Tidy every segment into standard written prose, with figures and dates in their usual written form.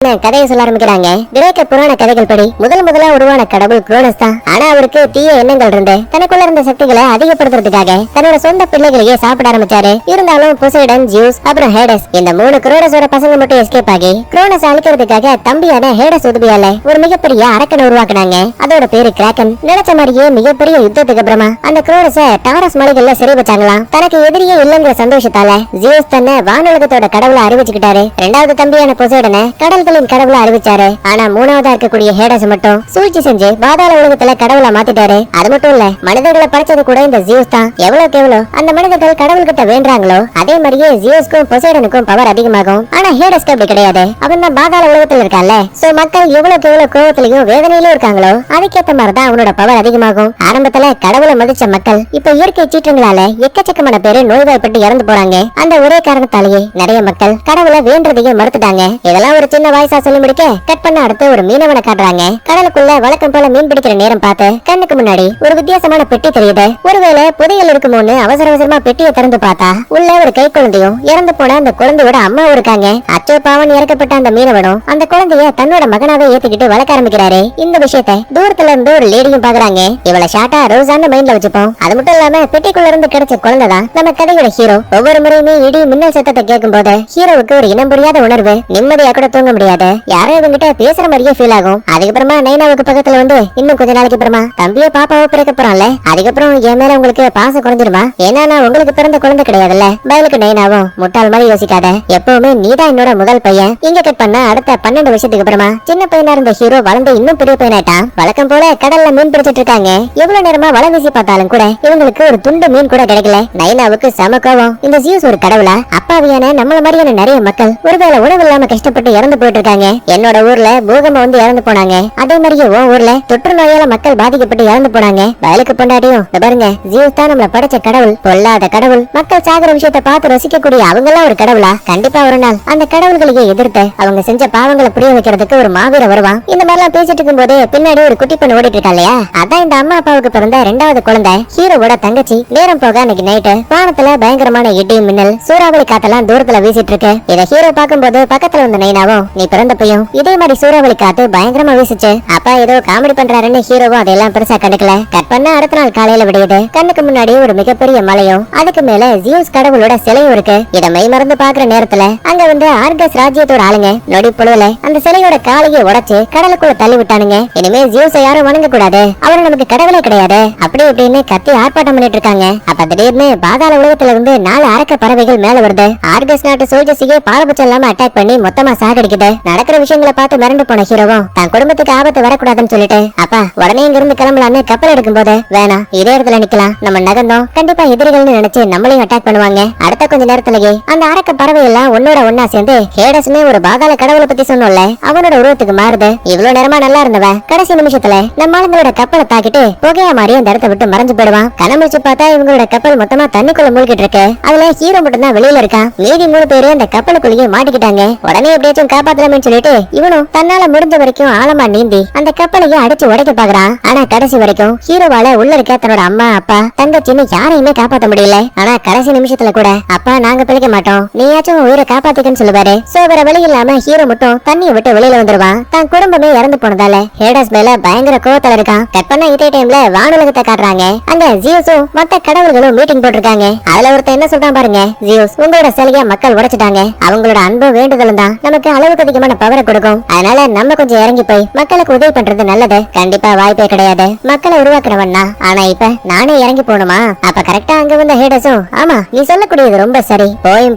பத்தின கதையை சொல்ல ஆரம்பிக்கிறாங்க. கிரேக்க புராண கதைகள் படி முதலா உருவான கடவுள் குரோனஸ் தான். ஆனா அவருக்கு தீய எண்ணங்கள் இருந்து தனக்குள்ள இருந்த சக்திகளை அதிகப்படுத்துறதுக்காக தன்னோட சொந்த பிள்ளைகளையே சாப்பிட ஆரம்பிச்சாரு. இருந்தாலும் பொசைடன், ஜியூஸ் அப்புறம் ஹேடஸ் இந்த 3 குரோனஸோட பசங்க மட்டும் எஸ்கேப் ஆகி குரோனஸ் அழிக்கிறதுக்காக தம்பியான ஹேடஸ் உதவியால ஒரு மிகப்பெரிய அரக்கனை உருவாக்குனாங்க. அதோட பேரு கிராக்கன். நினைச்ச மாதிரியே மிகப்பெரிய யுத்தத்துக்கு அப்புறமா அந்த குரோனஸ டாரஸ் மலைகள்ல சிறை வச்சாங்களாம். தனக்கு எதிரியே இல்லங்கிற சந்தோஷத்தால ஜியூஸ் தன்னை வானுலகத்தோட கடவுளை அறிவிச்சுக்கிட்டாரு. இரண்டாவது தம்பியான பொசைடனை கடல்களின் கடவுளை அறிவிச்சாரு. ஆனா மூணாவதா இருக்கக்கூடிய ஹேடஸ் மட்டும் சூழ்ச்சி செஞ்சு பாதாள உலகத்துல கடவுளை மாத்திட்டாரு. அது மட்டும் இல்ல, மனிதர்களை படைச்சது கூட இந்த ஜியூஸ் தான். எவ்வளவுக்கு எவ்வளவு அந்த மனிதர்கள் கடவுள்கிட்ட வேண்டாங்களோ அதே மாதிரியே ஜியூஸ்க்கும் பொசைடனுக்கும் பவர் அதிகமாகும். ஆனா ஹேடஸ்க்கு அப்படி கிடையாது. அவன் தான் பாதாள உலகத்துல இருக்கான்ல. சோ மக்கள் எவ்வளவுக்கு எவ்வளவு கோவத்திலையும் வேதனையிலும் இருக்காங்களோ அதுக்கேற்ற மாதிரிதான் அவனோட பவர் அதிகமாகும். ஆரம்பத்துல கடவுளை மதிச்ச மக்கள் இப்ப இயற்கை சீற்றங்களால எக்கச்சக்கமான பேரு நோய்வாய்ப்பட்டு இறந்து போறாங்க. அந்த ஒரே காரணத்தாலேயே நிறைய மக்கள் கடவுளை வேண்டதையும் மறுத்துட்டாங்க. இதெல்லாம் ஒரு சின்ன வாய்ஸா சொல்லி முடிக்க கட் பண்ண அடுத்து ஒரு மீனவனை காட்டுறாங்க. கடலுக்குள்ள வழக்கம் போல மீன் பிடிக்கிற நேரம் பார்த்து கண்ணுக்கு முன்னாடி ஒரு வித்தியாசமான பெட்டி தெரியுது. ஒருவேளை புதையல் இருக்குமோன்னு அவசர அவசரமா பெட்டியை திறந்து பார்த்தா உள்ள ஒரு கை குழந்தையும் இறந்து போன அந்த குழந்தையோட அம்மாவும் இருக்காங்க. அச்சோ பாவன் இறக்கப்பட்ட அந்த மீனவனும் அந்த குழந்தைய தன்னோட மகனாவே ஏத்துக்கிட்டு வளர்க்க ஆரம்பிக்கிறாரு. இந்த விஷயத்தை தூரத்துல இருந்து ஒரு லேடியும் பாக்குறாங்க. இவளை ஷார்ட்டா ரோஸான்னு மைண்ட்ல வச்சுப்போம். அது மட்டும் இல்லாம பெட்டிக்குள்ள இருந்து கிடைச்ச குழந்தை தான் நம்ம கதையோட ஹீரோ. ஒவ்வொரு முறையுமே இடி மின்னல் சத்தத்தை கேட்கும் போது ஹீரோவுக்கு ஒரு இனம் புரியாத உணர்வு. நிம்மதியா கூட தூங்க முடியாது. யாரும் இவங்கிட்ட பேசுற மாதிரியே ஃபீல் ஆகும். அதுக்கப்புறமா நைனாவுக்கு பக்கத்துல வந்து இன்னும் கொஞ்ச நாளைக்கு அப்புறமா தம்பிய பாப்பாவை பிறக்க போறான்ல, அதுக்கப்புறம் என் மேல உங்களுக்கு பாசம் குறைஞ்சிருமா? ஏன்னா நான் உங்களுக்கு பிறந்த குழந்தை கிடையாதுல்ல. பதிலுக்கு நைனாவும் முட்டாள் மாதிரி யோசிக்காத, எப்பவுமே நீதான் என்னோட முதல் பையன். இங்க கட் பண்ண அடுத்த 12 வருஷத்துக்கு அப்புறமா சின்ன பையனா இருந்த ஹீரோ வளர்ந்து இன்னும் பெரிய பையனாயிட்டான். வழக்கம் போல கடல்ல மீன் பிடிச்சிட்டு இருக்காங்க. எவ்வளவு நேரமா வலை வீசி பார்த்தாலும் கூட இவங்களுக்கு ஒரு துண்டு மீன் கூட கிடைக்கல. நைனாவுக்கு செம கோவம். இந்த ஜியூஸ் ஒரு கடவுளா? அப்பாவியான நம்மள மாதிரியான நிறைய மக்கள் ஒருவேளை உணவு இல்லாம கஷ்டப்பட்டு இறந்து போயிட்டு இருக்காங்க. என்னோட ஊர்ல பூகம்பம் வந்து இறந்து போனாங்க. அதே மாதிரியே உன் ஊர்ல தொற்று நோயால மக்கள் பாதிக்கப்பட்டு இறந்து போனாங்க. வயலுக்கு பொண்டாட்டியும் பாருங்க, ஜியூஸ் தான் நம்மள படைச்ச கடவுள், பொல்லாத கடவுள். மக்கள் சாகுற விஷயத்தை பார்த்து ரசிக்கக்கூடிய அவங்க எல்லாம் ஒரு கடவுளா? கண்டிப்பா ஒரு நாள் அந்த கடவுள்களையே எதிர்த்து அவங்க செஞ்ச பாவங்களை புரிய வைக்கிறதுக்கு ஒரு மாவீரர் வருவான். இந்த மாதிரி எல்லாம் பேசிட்டு இருக்கும் போது பின்னாடி ஒரு குட்டி பெண் ஓடிட்டு இருக்கா இல்லையா, அதான் இந்த அம்மா அப்பாவுக்கு பிறந்த 2வது குழந்தை ஹீரோவோட தங்கச்சி. நேரம் போக அன்னைக்கு நைட்டு வானத்துல பயங்கரமான இடி மின்னல் சூறாவளி காத்தெல்லாம் தூரத்துல வீசிட்டு இருக்கு. இத ஹீரோ பாக்கும்போது பக்கத்துல வந்த நைனாவும் நீ பிறந்தப்பையும் இதே மாதிரி சூறாவளி காத்து பயங்கரமா வீசிச்சு. அப்பா ஏதோ காமெடி பண்றாருன்னு ஹீரோவும் அதெல்லாம் பெருசா கண்டுக்கல. கட் பண்ண அடுத்த நாள் காலையில விடியுது. கண்ணுக்கு முன்னாடி ஒரு மிகப்பெரிய மலையும் அதுக்கு மேல ஜியூஸ் கடவுளோட சிலையும் இருக்கு. இத மெய் மறந்து பாக்குற நேரத்துல அங்க வந்து ஆர்கஸ் ராஜ்யத்தோட ஆளுங்க நொடி பொழுதுல அந்த சிலையோட காலையை உடைச்சு கடலுக்குள்ள தள்ளி விட்டானுங்க. இனிமே ஜியூஸை யாரும் வணங்க கூடாது, அவரு நமக்கு கடவுளே கிடையாது அப்படி இப்படின்னு கத்தி ஆர்ப்பாட்டம் பண்ணிட்டு இருக்காங்க. அப்ப திடீர்னு பாதாள உலகத்துல இருந்து 4 அரக்க பறவைகள் மேல வருது. ஆர்கஸ் நாட்டு சோல்ஜர்ஸையே பாரபட்சம் இல்லாம அட்டாக் பண்ணி மொத்தமா சாகடிக்குது. நடக்கிற விஷயங்களை பார்த்து மிரண்டு போன ஹீரோவும் தன் குடும்பத்துக்கு ஆபத்து வரக்கூடாதுன்னு சொல்லிட்டு அப்பா உடனே இங்க இருந்து கிளம்பலான்னு கப்பல் எடுக்கும் போது வேணாம், இதே இடத்துல நிக்கலாம், நம்ம நகர்ந்தோம் கண்டிப்பா எதிரிகள்னு நினைச்சு நம்மளையும் அட்டாக் பண்ணுவாங்க. அடுத்த கொஞ்ச நேரத்திலேயே அந்த அரக்க பறவை எல்லாம் ஒன்னோட ஒன்னா சேர்ந்து ஹேடஸ்மே ஒரு பாதாள கடவுளை பத்தி சொன்னோம்ல அவனோட உருவத்துக்கு மாறுது. இவ்வளவு நேரமா நல்லா இருந்தவன் கடைசி நிமிஷத்துல நம்ம ஆளுங்களோட கப்பலை தாக்கிட்டு புகையா மாறி அந்த இடத்தை விட்டு மறைஞ்சு போயிடுவான். கணமுடிச்சு பார்த்தா இவங்களோட கப்பல் மொத்தமா தண்ணிக்குள்ள மூழ்கிட்டு இருக்கு. அதுல ஹீரோ மட்டும் தான் வெளியில இருக்கான். மீதி 3 பேரு அந்த கப்பலுக்குள்ளேயே மாட்டிக்கிட்டாங்க. உடனே எப்படியாச்சும் காப்பாத்தலாம்னு சொல்லிட்டு இவனும் தன்னால முடிஞ்ச வரைக்கும் ஆழமா நீந்தி அந்த கப்பலையே அடிச்சு உடைக்க பாக்குறான். ஆனா கடைசி வரைக்கும் ஹீரோவால உள்ள இருக்க தன்னோட அம்மா அப்பா தங்கச்சின்னு யாரையுமே காப்பாத்த முடியல. ஆனா கடைசி நிமிஷத்துல கூட அப்பா நாங்க பிழைக்க மாட்டோம், நீயாச்சும் உயிரை காப்பாத்திக்கன்னு சொல்லுவாரு. சோ வேற வழி இல்லாம ஹீரோ மட்டும் தண்ணியை விட்டு வெளியில வந்துருவான். தான் குடும்பமே இறந்து போனதால ஹேடஸ் மேல பயங்கர கோவத்துல இருக்கான். கட் பண்ண இதே டைம்ல வானுலகத்தை காட்டுறாங்க. அங்க ஜியூஸும் மத்த கடவுள்களும் மீட்டிங் போட்டிருக்காங்க. அதுல ஒருத்தன் என்ன சொல்றான் பாருங்க, ஜியூஸ் உங்களோட சிலைய மக்கள் உடைச்சிட்டாங்க, அவங்களோட அன்பு வேண்டுதலும் தான் நமக்கு அளவுக்கு அதிகமான பவரை கொடுக்கும். அதனால நம்ம கொஞ்சம் இறங்கி போய் மக்களுக்கு உதவி பண்றது நல்லது. கண்டிப்பா வாய்ப்பே கிடையாது, மக்களை உருவாக்குறவன்னா. ஆனா இப்ப நானே இறங்கி போகணுமா? அப்ப கரெக்டா அங்க வந்த ஹேடஸும் ஆமா நீ சொல்லக்கூடியது ரொம்ப சரி,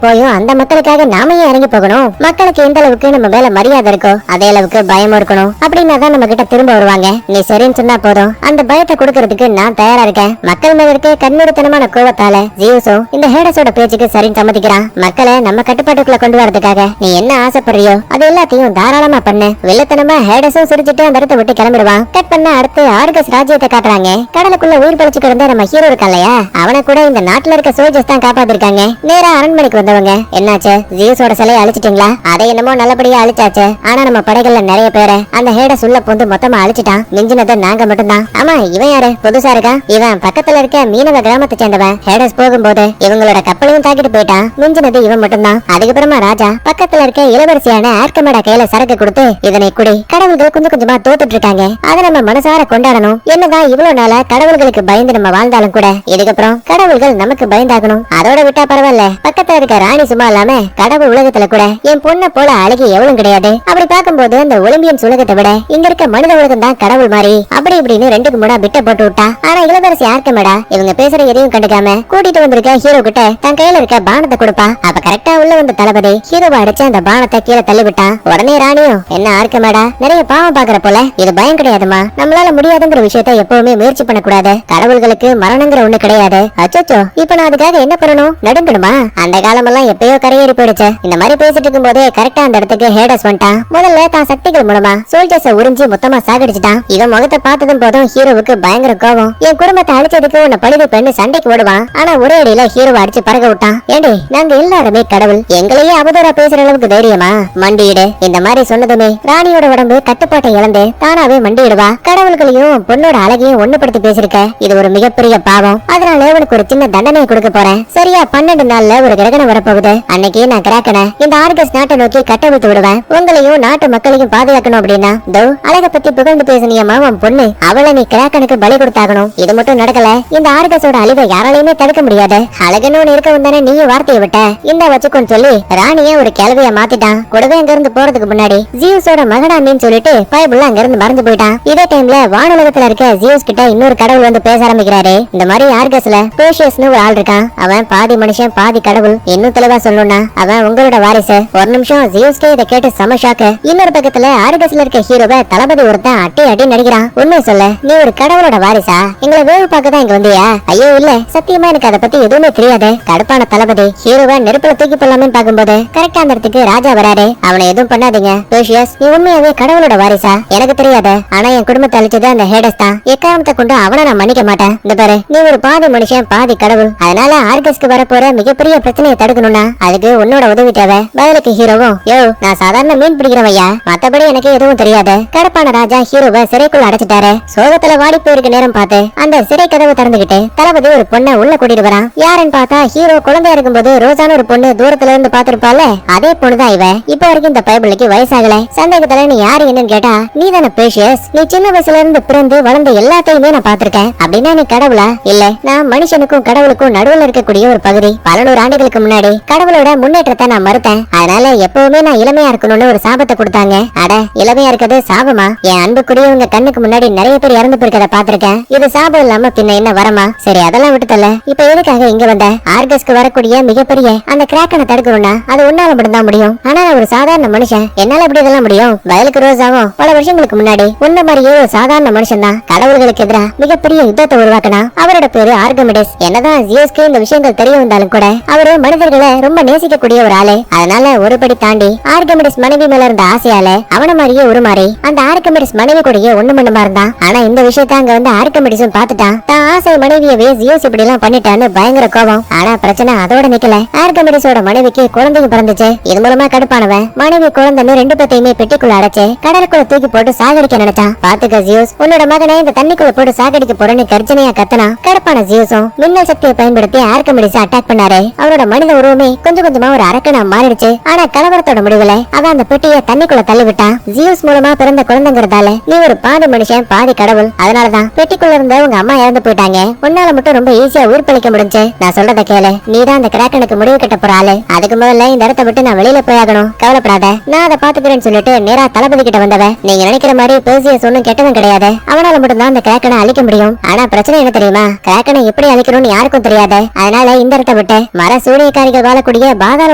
போயும் அந்த மக்களுக்காக நாம ஏன் இறங்கி போகணும்? மக்களுக்கு எந்த அளவுக்கு நம்ம மேல மரியாதை இருக்கோ அதே அளவுக்கு பயமும் இருக்கணும். அப்படின்னா தான் நம்ம கிட்ட திரும்ப வருவாங்க. நீ சரின்னு சொன்னா போதும், அந்த பயத்தை கொடுக்கறதுக்கு நான் தயாரா இருக்கேன். மக்கள் மேல இருக்க கண்மூடித்தனமான கோவத்தால ஜியூஸும் இந்த ஹேடஸோட பேச்சுக்கு சரின்னு சம்மதிக்கிறான். மக்களை நம்ம கட்டுப்பாட்டுக்குள்ள கொண்டு வரதுக்காக நீ என்ன ஆசைப்படுறியோ அது எல்லாத்தையும் தாராளமா பண்ணு. வெள்ளத்தனமா ஹேடஸும் சிரிச்சிட்டு அந்த இடத்தை விட்டு கிளம்பிடுவான். கட் பண்ண அடுத்து ஆர்கஸ் ராஜ்யத்தை காட்டுறாங்க. கடலுக்குள்ள உயிர் பழிச்சு கிடந்த நம்ம ஹீரோ இருக்கா இல்லையா, அவனை கூட இந்த நாட்டுல இருக்க சோல்ஜர்ஸ் தான் காப்பாத்திருக்காங்க. நேரா அரண்மனைக்கு வந்தவங்க என்னாச்சு, ஜியூஸோட சிலையை அழிச்சிட்டீங்களா? அதை என்னமோ நல்லபடியா அழிச்சாச்சு. ஆனா நம்ம படைகள்ல நிறைய பேரை அந்த ஹேடஸ் உள்ள பொந்து மொத்தமா அழிச்சிட்டான். மிஞ்சினது நாங்க மட்டும்தான். ஆமா இவன் யாரு புதுசா இருக்கான்? இவன் பக்கத்துல இருக்க மீனவ கிராமத்தை சேர்ந்தவன். ஹேடஸ் போகும்போது இவங்களோட கப்பலையும் தாக்கிட்டு போயிட்டான். மிஞ்சினது இவன் மட்டும்தான். அதுக்கப்புறமா ராஜா பக்கத்துல இருக்க இளவரசியான ஆர்கஸ் ஆர்கமேடா கையில சரக்கு கொடுத்து இதனை குடி, கடவுள்கள் கொஞ்சம் கொஞ்சமா தோத்துட்டு இருக்காங்க, அதை நம்ம மனசார கொண்டாடணும். என்னதான் இவ்வளவு நாளா கடவுள்களுக்கு பயந்து நம்ம வாழ்ந்தாலும் கூட இதுக்கப்புறம் கடவுள்கள் நமக்கு பயந்தாகணும். அதோட விட்டா பரவாயில்ல, பக்கத்துல இருக்க ராணி சும்மா இல்லாம கடவுள் உலகத்துல கூட என் பொண்ணை போல அழகி எவ்வளவு கிடையாது. அப்படி பார்க்கும்போது அந்த ஒலிம்பியன்ஸ் உலகத்தை விட இங்க இருக்க மனித உலகம் தான் கடவுள் மாதிரி அப்படி இப்படின்னு ரெண்டுக்கு மூணா பிட்ட போட்டு விட்டா. ஆனா இளவரசி ஆர்கமேடா இவங்க பேசுற எதையும் கண்டுக்காம கூட்டிட்டு வந்திருக்க ஹீரோ கிட்ட தன் கையில இருக்க பானத்தை கொடுப்பா. அப்ப கரெக்டா உள்ள வந்த தளபதி ஹீரோவை அடிச்சு அந்த பானத்தை கீழே தள்ளி விட்டான். உடனே ராணியும், என்ன ஆர்கமேடா நிறைய பாவம் பாக்குற போல, இது பயம் கிடையாதுமா, நம்மளால முடியாதுங்கிற விஷயத்தை எப்பவுமே முயற்சி பண்ணக்கூடாது, கடவுள்களுக்கு மரணங்கிற ஒண்ணு கிடையாது. அச்சோ, இப்ப நான் அதுக்காக என்ன பண்ணணும், நடுங்கணுமா? அந்த காலமெல்லாம் எப்பயோ கரையேறி போயிடுச்சு. இந்த மாதிரி பேசிட்டு இருக்கும் போதே கரெக்டா அந்த இடத்துக்கு ஹேடஸ் வந்துட்டான். முதல்ல தான் சக்திகள் மூலமா சோல்ஜர்ஸ உறிஞ்சி மொத்தமா சாகடிச்சுட்டான். இவன் முகத்தை பார்த்ததும் போதும் ஹீரோவுக்கு பயங்கர கோவம். என் குடும்பத்தை அழிச்சதுக்கு உன்னை பழிவு பெண்ணு சண்டைக்கு ஓடுவான். ஆனா ஒரே அடியில ஹீரோவை அடிச்சு பறக்க விட்டான். ஏண்டி, நாங்க எல்லாருமே கடவுள், எங்களையே அவதூறா பேசுற அளவுக்கு தைரியமா? மண்டியிடு. இந்த மாதிரி சொன்னதுமே ராணியோட உடம்பு கட்டுப்பாட்டை இழந்து தானாவே மண்டியிடுவா. கடவுள்களையும் பொண்ணோட அழகையும் ஒண்ணுபடுத்தி பேசிருக்க, இது ஒரு மிகப்பெரிய பாவம். அதனால உனக்கு ஒரு சின்ன தண்டனை கொடுக்க போறேன். சரியா 12 நாள்ல ஒரு கிரகணம் வரப்போகுது. அன்னைக்கு நான் கிராக்கனை இந்த ஆர்கஸ் நாட்டை நோக்கி கட்டவிழ்த்து விடுவேன். உங்களையும் நாட்டு மக்களையும் பாதுகாக்கணும் அப்படின்னா தோ அழக பத்தி புகழ்ந்து பேசினிய மாமன் பொண்ணு, அவளை நீ கிராக்கனுக்கு பலி கொடுத்தாகணும். இது மட்டும் நடக்கல, இந்த ஆர்கஸோட அழிவை யாராலையுமே தடுக்க முடியாது. அழகுன்னு ஒண்ணு இருக்க வந்தானே நீயும் வார்த்தையை விட்ட, இந்த வச்சுக்கோன்னு சொல்லி ராணிய ஒரு கிளவிய மாத்திட்டான். கூடவே அங்க இருந்து போறதுக்கு முன்னாடி ஜியூஸோட மகனாண்டின்னு சொல்லிட்டு பைபிள் அங்க இருந்து மறந்து போயிட்டான். இதே டைம்ல வானுலகத்துல இருக்க ஜியூஸ் கிட்ட இன்னொரு கடவுள் வந்து பேச ஆரம்பிக்கிறாரு. இந்த மாதிரி ஆர்கஸ்ல பேஷியஸ்னு ஒரு ஆள் இருக்கான். அவன் பாதி மனுஷன் பாதி கடவுள். இன்னும் தெளிவா சொல்லணும்னா அவன் உங்களோட வாரிசு. ஒரு நிமிஷம் ஜியூஸ்கே இதை கேட்டு செம ஷாக்கு. இன்னொரு பக்கத்துல ஆர்கஸ்ல இருக்க ஹீரோவை தளபதி ஒருத்தன் அட்டி அட்டி நடிக்கிறான். உண்மை சொல்ல, நீ ஒரு கடவுளோட வாரிசா? எங்களை வேவு பார்க்க தான் இங்க வந்தியா? ஐயோ இல்ல, சத்தியமா எனக்கு அதை பத்தி எதுவுமே தெரியாது. கடுப்பான தளபதி ஹீரோவை நெருப்புல தூக்கி போடலாமே பார்க்கும்போது கரெக்டா அந்த இடத்துக்கு ராஜா வராரு. அவனை எதுவும் பண்ணாதீங்க பேஷியஸ், நீ உண்மையாவே கடவுளோட வாரிசா? எனக்கு தெரியாது, ஆனா என் குடும்பத்தை அழிச்சது அந்த ஹேடஸ் தான். எக்காரணத்தை கொண்டு அவனை நான் மன்னிக்க மாட்டேன். இந்த பாரு, நீ ஒரு பாதி மனுஷன் பாதி கடவுள். அதனால ஆர்கஸ்க்கு வரப்போற மிகப்பெரிய பிரச்சனையை தடுக்கணும்னா அதுக்கு உன்னோட உதவி தேவை. பதிலுக்கு ஹீரோவும், யோ நான் சாதாரண மீன் பிடிக்கிறவையா, மத்தபடி எனக்கு எதுவும் தெரியாது. கடப்பான ராஜா ஹீரோவை சிறைக்குள்ள அடைச்சிட்டாரு. சோகத்துல வாடி போயிருக்க நேரம் பார்த்து அந்த சிறை கதவு திறந்துகிட்டு தளபதி ஒரு பொண்ணை உள்ள கூட்டிட்டு வரான். யாருன்னு பார்த்தா ஹீரோ குழந்தையா இருக்கும்போது ரோசான ஒரு பொண்ணு தூரத்துல இருந்து பாத்துருப்பால, அதே பொண்ணுதான் இவ. இப்ப வரைக்கும் இந்த பைபிளுக்கு வயசாகல. சந்தேகத்துல நீ யாரு என்னன்னு கேட்டா, நீ தானே பேஷியஸ், நீ சின்ன வயசுல இருந்து பிறந்து வளர்ந்த எல்லாத்தையுமே நான் பாத்திருக்கேன். அப்படின்னா நீ கடவுளா? இல்ல, நான் மனுஷனுக்கும் கடவுளுக்கும் நடுவுல இருக்கக்கூடிய ஒரு பகுதி. 100 ஆண்டுகளுக்கு முன்னாடி கடவுளோட முன்னேற்றத்தை நான் மறுத்தேன். அதனால எப்பவுமே நான் இளமையா இருக்கணும்னு ஒரு சாபத்தை கொடுத்தாங்க. அட, இளமையா இருக்கிறது சாபமா? என் அன்புக்குரியவங்க கண்ணுக்கு முன்னாடி நிறைய பேர் இறந்து போயிருக்கத பாத்திருக்கேன். இது சாபம் இல்லாம பின்ன என்ன வரமா? சரி, அதெல்லாம் விட்டுதல்ல. இப்ப எதுக்காக இங்க வந்த? ஆர்கஸ்க்கு வரக்கூடிய மிகப்பெரிய அந்த கிராக்கனை தடுக்கணும்னா அது உன்னால மட்டும்தான் முடியும். ஆனா நான் ஒரு சாதாரண மனுஷன், என்னால எப்படி இதெல்லாம் முடியும்? வயலுக்கு ரோசாவும் பல வருஷங்களுக்கு முன்னாடி உன்ன மாதிரியே ஒரு சாதாரண மனுஷன் தான் கடவுள்களுக்கு எதிராக மிகப்பெரிய யுத்தத்தை உருவாக்கினா. அவரோட பேரு ஆர்கமிடிஸ். என்னதான் ஜியோஸ்க்கு இந்த விஷயங்கள் தெரிய வந்தாலும் கூட அவரு மனிதர்களை ரொம்ப நேசிக்கக்கூடிய ஒரு ஆளு. அதனால ஒருபடி தாண்டி ஆர்கமிடிஸ் மனைவி மேல இருந்த ஆசையால அவன மாதிரியே உருமாறி அந்த ஆர்கமிடிஸ் மனைவி கூடயே ஒண்ணு மண்ணுமா இருந்தான். ஆனா இந்த விஷயத்த அங்க வந்து ஆர்கமிடிஸும் பாத்துட்டான். தான் ஆசை மனைவியவே ஜியோஸ் இப்படி எல்லாம் பண்ணிட்டான்னு பயங்கர கோபம். ஆனா பிரச்சனை அதோட நிக்கல. ஆர்கமிடிஸோட மனைவிக்கு குழந்தைங்க பிறந்துச்சு. இது மூலமா கடுப்பானவன் மனைவி குழந்தைன்னு 2 பேத்தையுமே பெட்டிக்குள்ள அடைச்சு கடலுக்குள்ள தூக்கி போட்டு சாகடிக்க நினைச்சான். பாத்துக்க ஜியோஸ், உன்னோட மகனை இந்த தண்ணிக்குள்ள போட்டு சாகடிக்க போறேன்னு கர்ஜனையா கத்தனா. கடுப்பான ஜியோஸும் மின்னல் சக்தியை பயன்படுத்தி ஆர்கமிடிஸ அட்டாக் பண்ணாரு. அவரோட மனித உருவமே கொஞ்சம் கொஞ்சமா ஒரு அரக்கனா மாறிடுச்சு. ஆனா கலவரத்தோட முடிவுல அவன் அந்த பெட்டியை தண்ணிக்குள்ள தள்ளி விட்டான். ஜியோஸ் மூலமா பிறந்த குழந்தைங்கிறதால நீ ஒரு பாதி மனுஷன் பாதி கடவுள். அதனாலதான் பெட்டிக்குள்ள இருந்த உங்க அம்மா இறந்து போயிட்டாங்க. உன்னால மட்டும் ரொம்ப ஈஸியா உயிர் பிழைக்க முடிஞ்சு. நான் சொல்றத கேளு, நீதான் அந்த கிராக்கனுக்கு முடிவு கட்ட போற ஆளு. அதுக்கு முதல்ல இந்த இடத்தை விட்டு நான் வெளியில போயாகணும். கவலைப்படாத, நான் அதை பாத்துக்கிறேன்னு சொல்லிட்டு நேரா தளபதி கிட்ட வந்தவ. நீங்க நினைக்கிற மாதிரி பேசியஸ் ஒண்ணும் கெட்டவன் கிடையாது. அவனால மட்டும் தான் அந்த கிராக்கனை அழிக்க முடியும். ஆனா பிரச்சனை என்ன தெரியுமா? கிராக்கனை எப்படி அழிக்கணும்னு யாருக்கும் தெரியாது. அதனால இந்த இடத்தை விட்டு மர சூனியக்காரிகள் வாழக்கூடிய பாதாள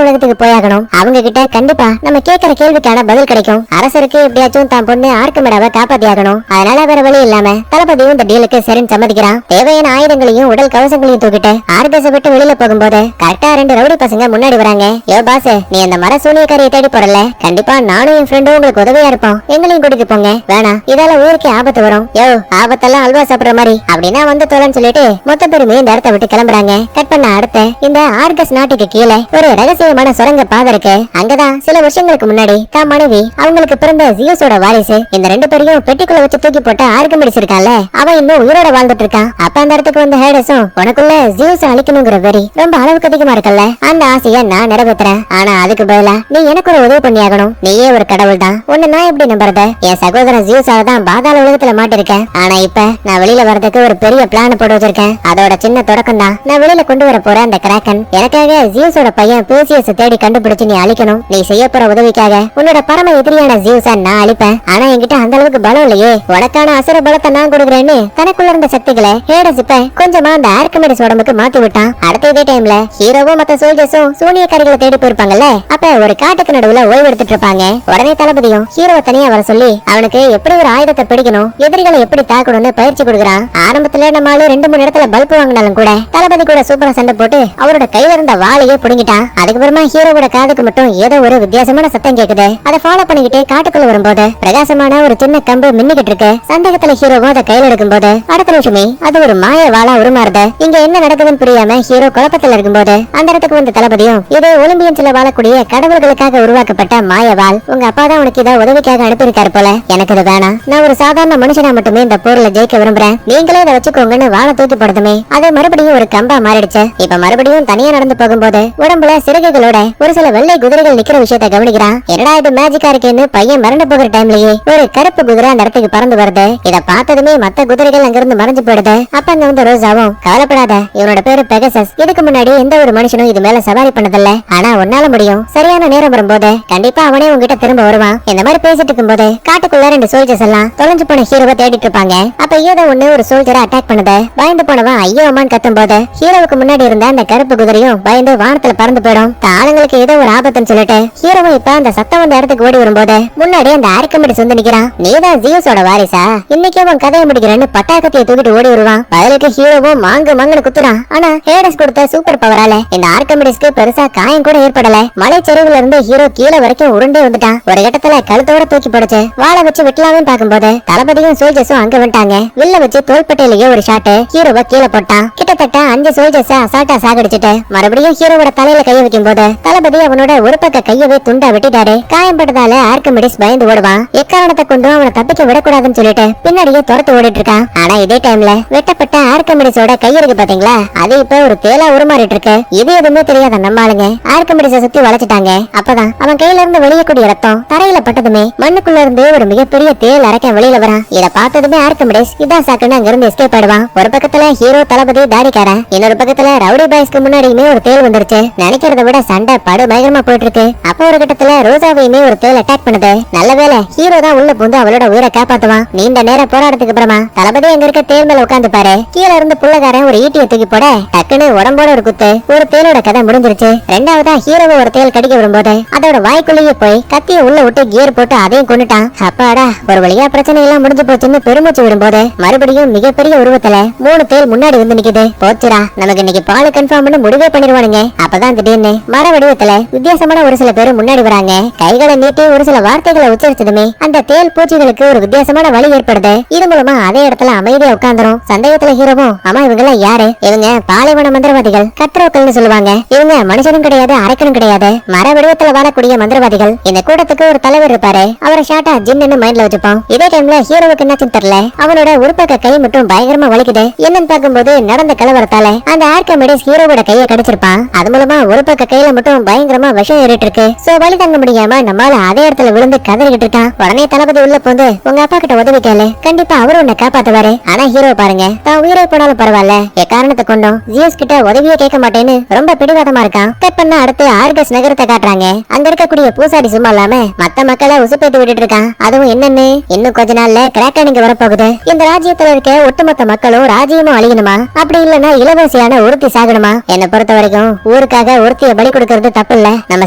உலகத்துக்கு போயாகணும். அவங்க கிட்ட கண்டிப்பா நம்ம கேட்கிற கேள்விக்கான பதில் கிடைக்கும். அரசருக்கு எப்படியாச்சும் தான் பொண்ணு ஆர்கமிடாவை காப்பாத்தியாகணும். அதனால வேற வழி இல்லாம தளபதியும் இந்த டீலுக்கு சரின்னு சம்மதிக்கிறான். தேவையான ஆயுதங்களையும் உடல் கவசங்களையும் தூக்கிட்டு ஆர்கஸை விட்டு வெளியில போகும்போது கரெக்டா 2 ரவுடி பசங்க முன்னாடி வராங்க. யோ பாஸ், நீ அந்த மர சூனியக்காரியை தேடி போறல, கண்டிப்பா நானும் என் ஃப்ரெண்டும் உங்களுக்கு உதவியா இருப்போம். எங்களையும் கூட்டிட்டு போங்க. வேணாம், இதால ஊருக்கு ஆபத்து வரும். யோ, ஆபத்தெல்லாம் அல்வா சாப்பிடுற மாதிரி அப்படின்னா வந்து தோலன்னு சொல்லிட்டு மொத்த பேருமே இந்த இடத்தை விட்டு கிளம்புறாங்க. கட் பண்ண அடுத்த இந்த ஆர்கஸ் நாட்டுக்கு கீழே ஒரு ரகசியமான சுரங்க பாதை இருக்கு. அங்கதான் சில வருஷங்களுக்கு முன்னாடி தான் மனைவி அவங்களுக்கு பிறந்த ஜியோஸோட வாரிசு இந்த 2 பேரையும் பெட்டிக்குள்ள வச்சு தூக்கி போட்டு ஆர்கமிடிஸ் இருக்கான்ல, அவன் இன்னும் உயிரோட வாழ்ந்துட்டு இருக்கான். அப்ப அந்த இடத்துக்கு வந்த ஹேடஸும் உனக்குள்ள ஜியோஸ் அழிக்கணுங்கிற வெறி ரொம்ப அளவுக்கு அதிகமா இருக்கல்ல, அந்த ஆசைய நான் நிறைவேற்றுறேன். ஆனா அதுக்கு பதிலா நீ எனக்கு ஒரு உதவி பண்ணி பண்ணி ஆகணும். நீயே ஒரு கடவுள் தான், உன்னை நான் எப்படி நம்புறது? என் சகோதரன் ஜியூஸால தான் பாதாள உலகத்துல மாட்டிருக்கேன். ஆனா இப்ப நான் வெளியில வரதுக்கு ஒரு பெரிய பிளான் போட்டு வச்சிருக்கேன். அதோட சின்ன தொடக்கம் தான் நான் வெளியில கொண்டு வர போற அந்த கிராக்கன். எனக்காக ஜியூஸோட பையன் பேசியஸ் தேடி கண்டுபிடிச்சு நீ அழிக்கணும். நீ செய்ய போற உதவிக்காக உன்னோட பரம எதிரியான ஜியூஸா நான் அழிப்பேன். ஆனா என்கிட்ட அந்த அளவுக்கு பலம் இல்லையே. உனக்கான அசுர பலத்தை நான் கொடுக்குறேன்னு தனக்குள்ள இருந்த சக்திகளை ஹேடஸ் இப்ப கொஞ்சமா அந்த ஆர்கிமிடிஸ் உடம்புக்கு மாத்தி விட்டான். அடுத்த இதே டைம்ல ஹீரோவும் மத்த சோல்ஜர்ஸும் சூனியக்காரிகளை தேடி போயிருப்பாங்கல்ல. அப்ப ஒரு காட்டுக்கு நடுவுல ஓய்வு எடுத்துட்டு இருப்பாங்க. உடனே தளபதியும் ஹீரோவை தனியா வர சொல்லி அவனுக்கு எப்படி ஒரு ஆயுதத்தை பிடிக்கணும், எதிரிகளை எப்படி தாக்கணும்னு பயிற்சி கொடுக்குறான். ஆரம்பத்துல நம்ம ஆளு 2-3 இடத்துல பல்ப் வாங்கினாலும் கூட தளபதி கூட சூப்பரா சண்டை போட்டு அவரோட கையில இருந்த வாளையே புடுங்கிட்டான். அதுக்கப்புறமா ஹீரோவோட காதுக்கு மட்டும் ஏதோ ஒரு வித்தியாசமான சத்தம் கேக்குது. அதை ஃபாலோ பண்ணிக்கிட்டு காட்டுக்குள்ள வரும்போது பிரகாசமான ஒரு சின்ன கம்பு மின்னிக்கிட்டு இருக்கு. சந்தேகத்துல ஹீரோவும் அதை கையில எடுக்கும்போது அடுத்த நிமிஷமே அது ஒரு மாய வாளா உருமாறுது. இங்க என்ன நடக்குதுன்னு புரியாம ஹீரோ குழப்பத்துல இருக்கும்போது அந்த இடத்துக்கு வந்த தளபதியும் இது ஒலிம்பியன்ஸ்ல வாழக்கூடிய கடவுள்களுக்காக உருவாக்கப்பட்ட மாய வாள். உங்க அப்பா தான் உனக்கு இதை உதவிக்காக அனுப்பியிருக்காரு போல. எனக்கு இது வேணாம். நான் ஒரு சாதாரண மனுஷனா மட்டுமே இந்த போர்ல ஜெயிக்க விரும்புறேன். நீங்களே இதை வச்சுக்கோங்கன்னு வாழை தூக்கி போடுதுமே அது மறுபடியும் ஒரு கம்பா மாறிடுச்சு. இப்ப மறுபடியும் தனியா நடந்து போகும்போது உடம்புல சிறகுகளோட ஒரு சில வெள்ளை குதிரைகள் நிக்கிற விஷயத்தை கவனிக்கிறான். என்னடா இது மேஜிக்கா இருக்குன்னு பையன் மறந்து போகிற டைம்லயே ஒரு கருப்பு குதிரை அந்த இடத்துக்கு பறந்து வருது. இத பார்த்ததுமே மத்த குதிரைகள் அங்கிருந்து மறைஞ்சு போயிடுது. அப்ப அங்க வந்து ரோசாவும் கவலைப்படாத, இவனோட பேரு பெகசஸ். இதுக்கு முன்னாடி எந்த ஒரு மனுஷனும் இது மேல சவாரி பண்ணதில்ல. ஆனா உன்னால முடியும். சரியான நேரம் வரும்போது கண்டிப்பா அவனே உங்ககிட்ட திரும்ப வருவான். இந்த மாதிரி பேசிட்டு இருக்கும்போது காட்டுக்குள்ள 2 சோல்ஜர்ஸ் எல்லாம் தொலைஞ்சு போன ஹீரோவை தேடிட்டு இருப்பாங்க. அப்ப ஏதோ ஒண்ணு ஒரு சோல்ஜரை அட்டாக் பண்ணுது. பயந்து போனவன் ஐயோ அம்மான்னு கத்தும் போது ஹீரோவுக்கு முன்னாடி இருந்த அந்த கருப்பு குதிரையும் பயந்து வானத்துல பறந்து போயிடும். ஆளுங்களுக்கு ஏதோ ஒரு ஆபத்துன்னு சொல்லிட்டு ஹீரோவும் இப்ப அந்த சத்தம் வந்த இடத்துக்கு ஓடி வரும்போது முன்னாடி அந்த ஆர்கிமிடிஸ் வந்து நிக்கிறான். நீதான் ஜியூஸோட வாரிசா? இன்னைக்கு அவன் கதையை முடிக்கிறேன்னு பட்டாக்கத்தியை தூக்கிட்டு ஓடி வருவான். பதிலுக்கு ஹீரோவும் மாங்குன்னு குத்துறான். ஆனா ஹேடஸ் கொடுத்த சூப்பர் பவரால இந்த ஆர்கிமிடிஸ்க்கு பெருசா காயம் கூட ஏற்படல. மலைச்சரிவுல இருந்து ஹீரோ கீழே வரைக்கும் உருண்டே வந்துட்டான். ஒரு கட்டத்துல கழுத்தோட தூக்கி போடுச்சு. வாழை வச்சு வெட்டலாமே பாக்கும்போது தளபதியும் சோல்ஜர்ஸும் அங்க வந்துட்டாங்க. வில்ல வச்சு தோள்பட்டையிலேயே ஒரு ஷாட் ஹீரோவை கீழே போட்டான். கிட்டத்தட்ட 5 சோல்ஜர்ஸ் அசால்ட்டா சாகடிச்சிட்டு மறுபடியும் ஹீரோவோட தலையில கைய வைக்கும் போது தளபதி அவனோட ஒரு பக்க கையவே துண்டா வெட்டிட்டாரு. காயம்பட்டதால ஆர்கிமிடிஸ் பயந்து ஓடுவான். எக்காரணத்தை கொண்டும் அவனை தப்பிக்க விடக்கூடாதுன்னு சொல்லிட்டு பின்னாடியே துரத்து ஓடிட்டு இருக்கான். ஆனா இதே டைம்ல வெட்டப்பட்ட ஆர்கிமிடிஸோட கை இருக்கு பாத்தீங்களா, அது இப்ப ஒரு தேலா உருமாறிட்டு இருக்கு. இது எதுவுமே தெரியாத நம்ம ஆளுங்க ஆர்கிமிடிஸை சுத்தி வளைச்சிட்டாங்க. அப்பதான் அவன் கையில இருந்து வெளியக்கூடிய ரத்தம் தரையில பட்டதுமே மண்ணுக்குள்ள இருந்து ஒரு மிகப்பெரிய தேல் அரக்க வெளியில வரான். இத பார்த்ததுமே ஆர்கிமிடிஸ் இதான் சாக்குன்னு அங்க இருந்து எஸ்கேப் ஆயிடுவான். ஒரு பக்கத்துல ஹீரோ தளபதி தாடிக்காரன், இன்னொரு பக்கத்துல ரவுடி பாய்ஸ்க்கு முன்னாடியுமே ஒரு தேல் வந்துருச்சு. நினைக்கிறத விட சண்டை படு பயங்கரமா போயிட்டு இருக்கு. அப்ப ஒரு கட்டத்துல ரோசாவையுமே ஒரு தேல் அட்டாக் பண்ணுது. நல்ல வேலை ஹீரோ தான் உள்ள புந்து அவளோட உயிரை காப்பாத்துவான். நீண்ட நேரம் போராட்டத்துக்கு அப்புறமா தளபதி அங்க இருக்க தேல் மேல உட்காந்து பாரு. கீழே இருந்து புள்ளகாரன் ஒரு ஈட்டியை தூக்கி போட டக்குன்னு உடம்போட ஒரு குத்து. ஒரு தேலோட கதை முடிஞ்சிருச்சு. ரெண்டாவதா ஹீரோவை ஒரு தேல் கடிக்க வரும்போது அதோட வாய்க்குள்ளேயே போய் கத்திய உள்ள விட்டு கியர் போட்டு அதையும் கொண்டுட்டான். அப்பாடா ஒரு வழியா பிரச்சனை எல்லாம் முடிஞ்சு போச்சுன்னு பெருமூச்சு விடும்போது மறுபடியும் மிகப்பெரிய உருவத்துல 3 தேல் முன்னாடி வந்து நிக்குது. போச்சுரா நமக்கு இன்னைக்கு பால் கன்ஃபார்ம் பண்ணி முடிவே பண்ணிடுவானுங்க. அப்பதான் திடீர்னு மர வடிவத்துல வித்தியாசமான ஒரு சில பேரு முன்னாடி வராங்க. கைகளை நீட்டி ஒரு சில வார்த்தைகளை உச்சரிச்சதுமே அந்த தேல் பூச்சிகளுக்கு ஒரு வித்தியாசமான வழி ஏற்படுது. இது மூலமா அதே இடத்துல அமைதியா உட்கார்ந்துரும். சந்தேகத்துல ஹீரோவும் ஆமா இவங்க எல்லாம் யாரு? இவங்க பாலைவன மந்திரவாதிகள், கட்ரோக்கள்னு சொல்லுவாங்க. இவங்க மனுஷனும் கிடையாது அரக்கனும் கிடையாது, மர வடிவத்துல வாழக்கூடிய மந்திரவாதிகள். இந்த கூட்டத்துக்கு ஒரு தலைவர் இருப்பாரு, அவரை ஷார்ட்டா ஜின்னு மைண்ட்ல வச்சுப்போம். இதே டைம்ல ஹீரோவுக்கு என்னாச்சுன்னு தெரியல, அவனோட ஒரு பக்க கை மட்டும் பயங்கரமா வலிக்குது. என்னன்னு பார்க்கும்போது நடந்த கலவரத்தால அந்த ஆர்கிமிடிஸ் ஹீரோவோட கையை கடிச்சிருப்பான். அது மூலமா ஒரு பக்க கையில மட்டும் பயங்கரமா விஷம் ஏறிட்டு இருக்கு. சோ வலி தங்க முடியாம நம்மால அதே இடத்துல விழுந்து கதறிக்கிட்டு இருக்கான். உடனே தளபதி உள்ள போந்து உங்க அப்பா கிட்ட உதவி கேளு, கண்டிப்பா அவரு உன்னை காப்பாத்துவாரு. ஆனா ஹீரோ பாருங்க தான் உயிரை போனாலும் பரவாயில்ல, எக்காரணத்தை கொண்டும் ஜியூஸ் கிட்ட உதவியே கேட்க மாட்டேன்னு ரொம்ப பிடிவாதமா இருக்கான். கட் பண்ண அடுத்து ஆர்கஸ் நகரத்தை காட்டுறாங்க. அங்க இருக்கக்கூடிய பூசாரி சும்மா இல்லாம மத்த மக்களை உசுப்பேத்தி விட்டுட்டு இருக்கான். அதுவும் என்னன்னு இன்னும் கொஞ்ச நாள்ல கிராக்கன் இங்க வரப்போகுது. இந்த ராஜ்யத்துல இருக்க ஒட்டுமொத்த மக்களும் ராஜ்யமும் அழியணுமா, அப்படி இல்லன்னா இளவரசியான ஒருத்தி சாகணுமா? என்னை பொறுத்த வரைக்கும் ஊருக்காக ஒருத்திய பலி கொடுக்கறது தப்பு இல்ல. நம்ம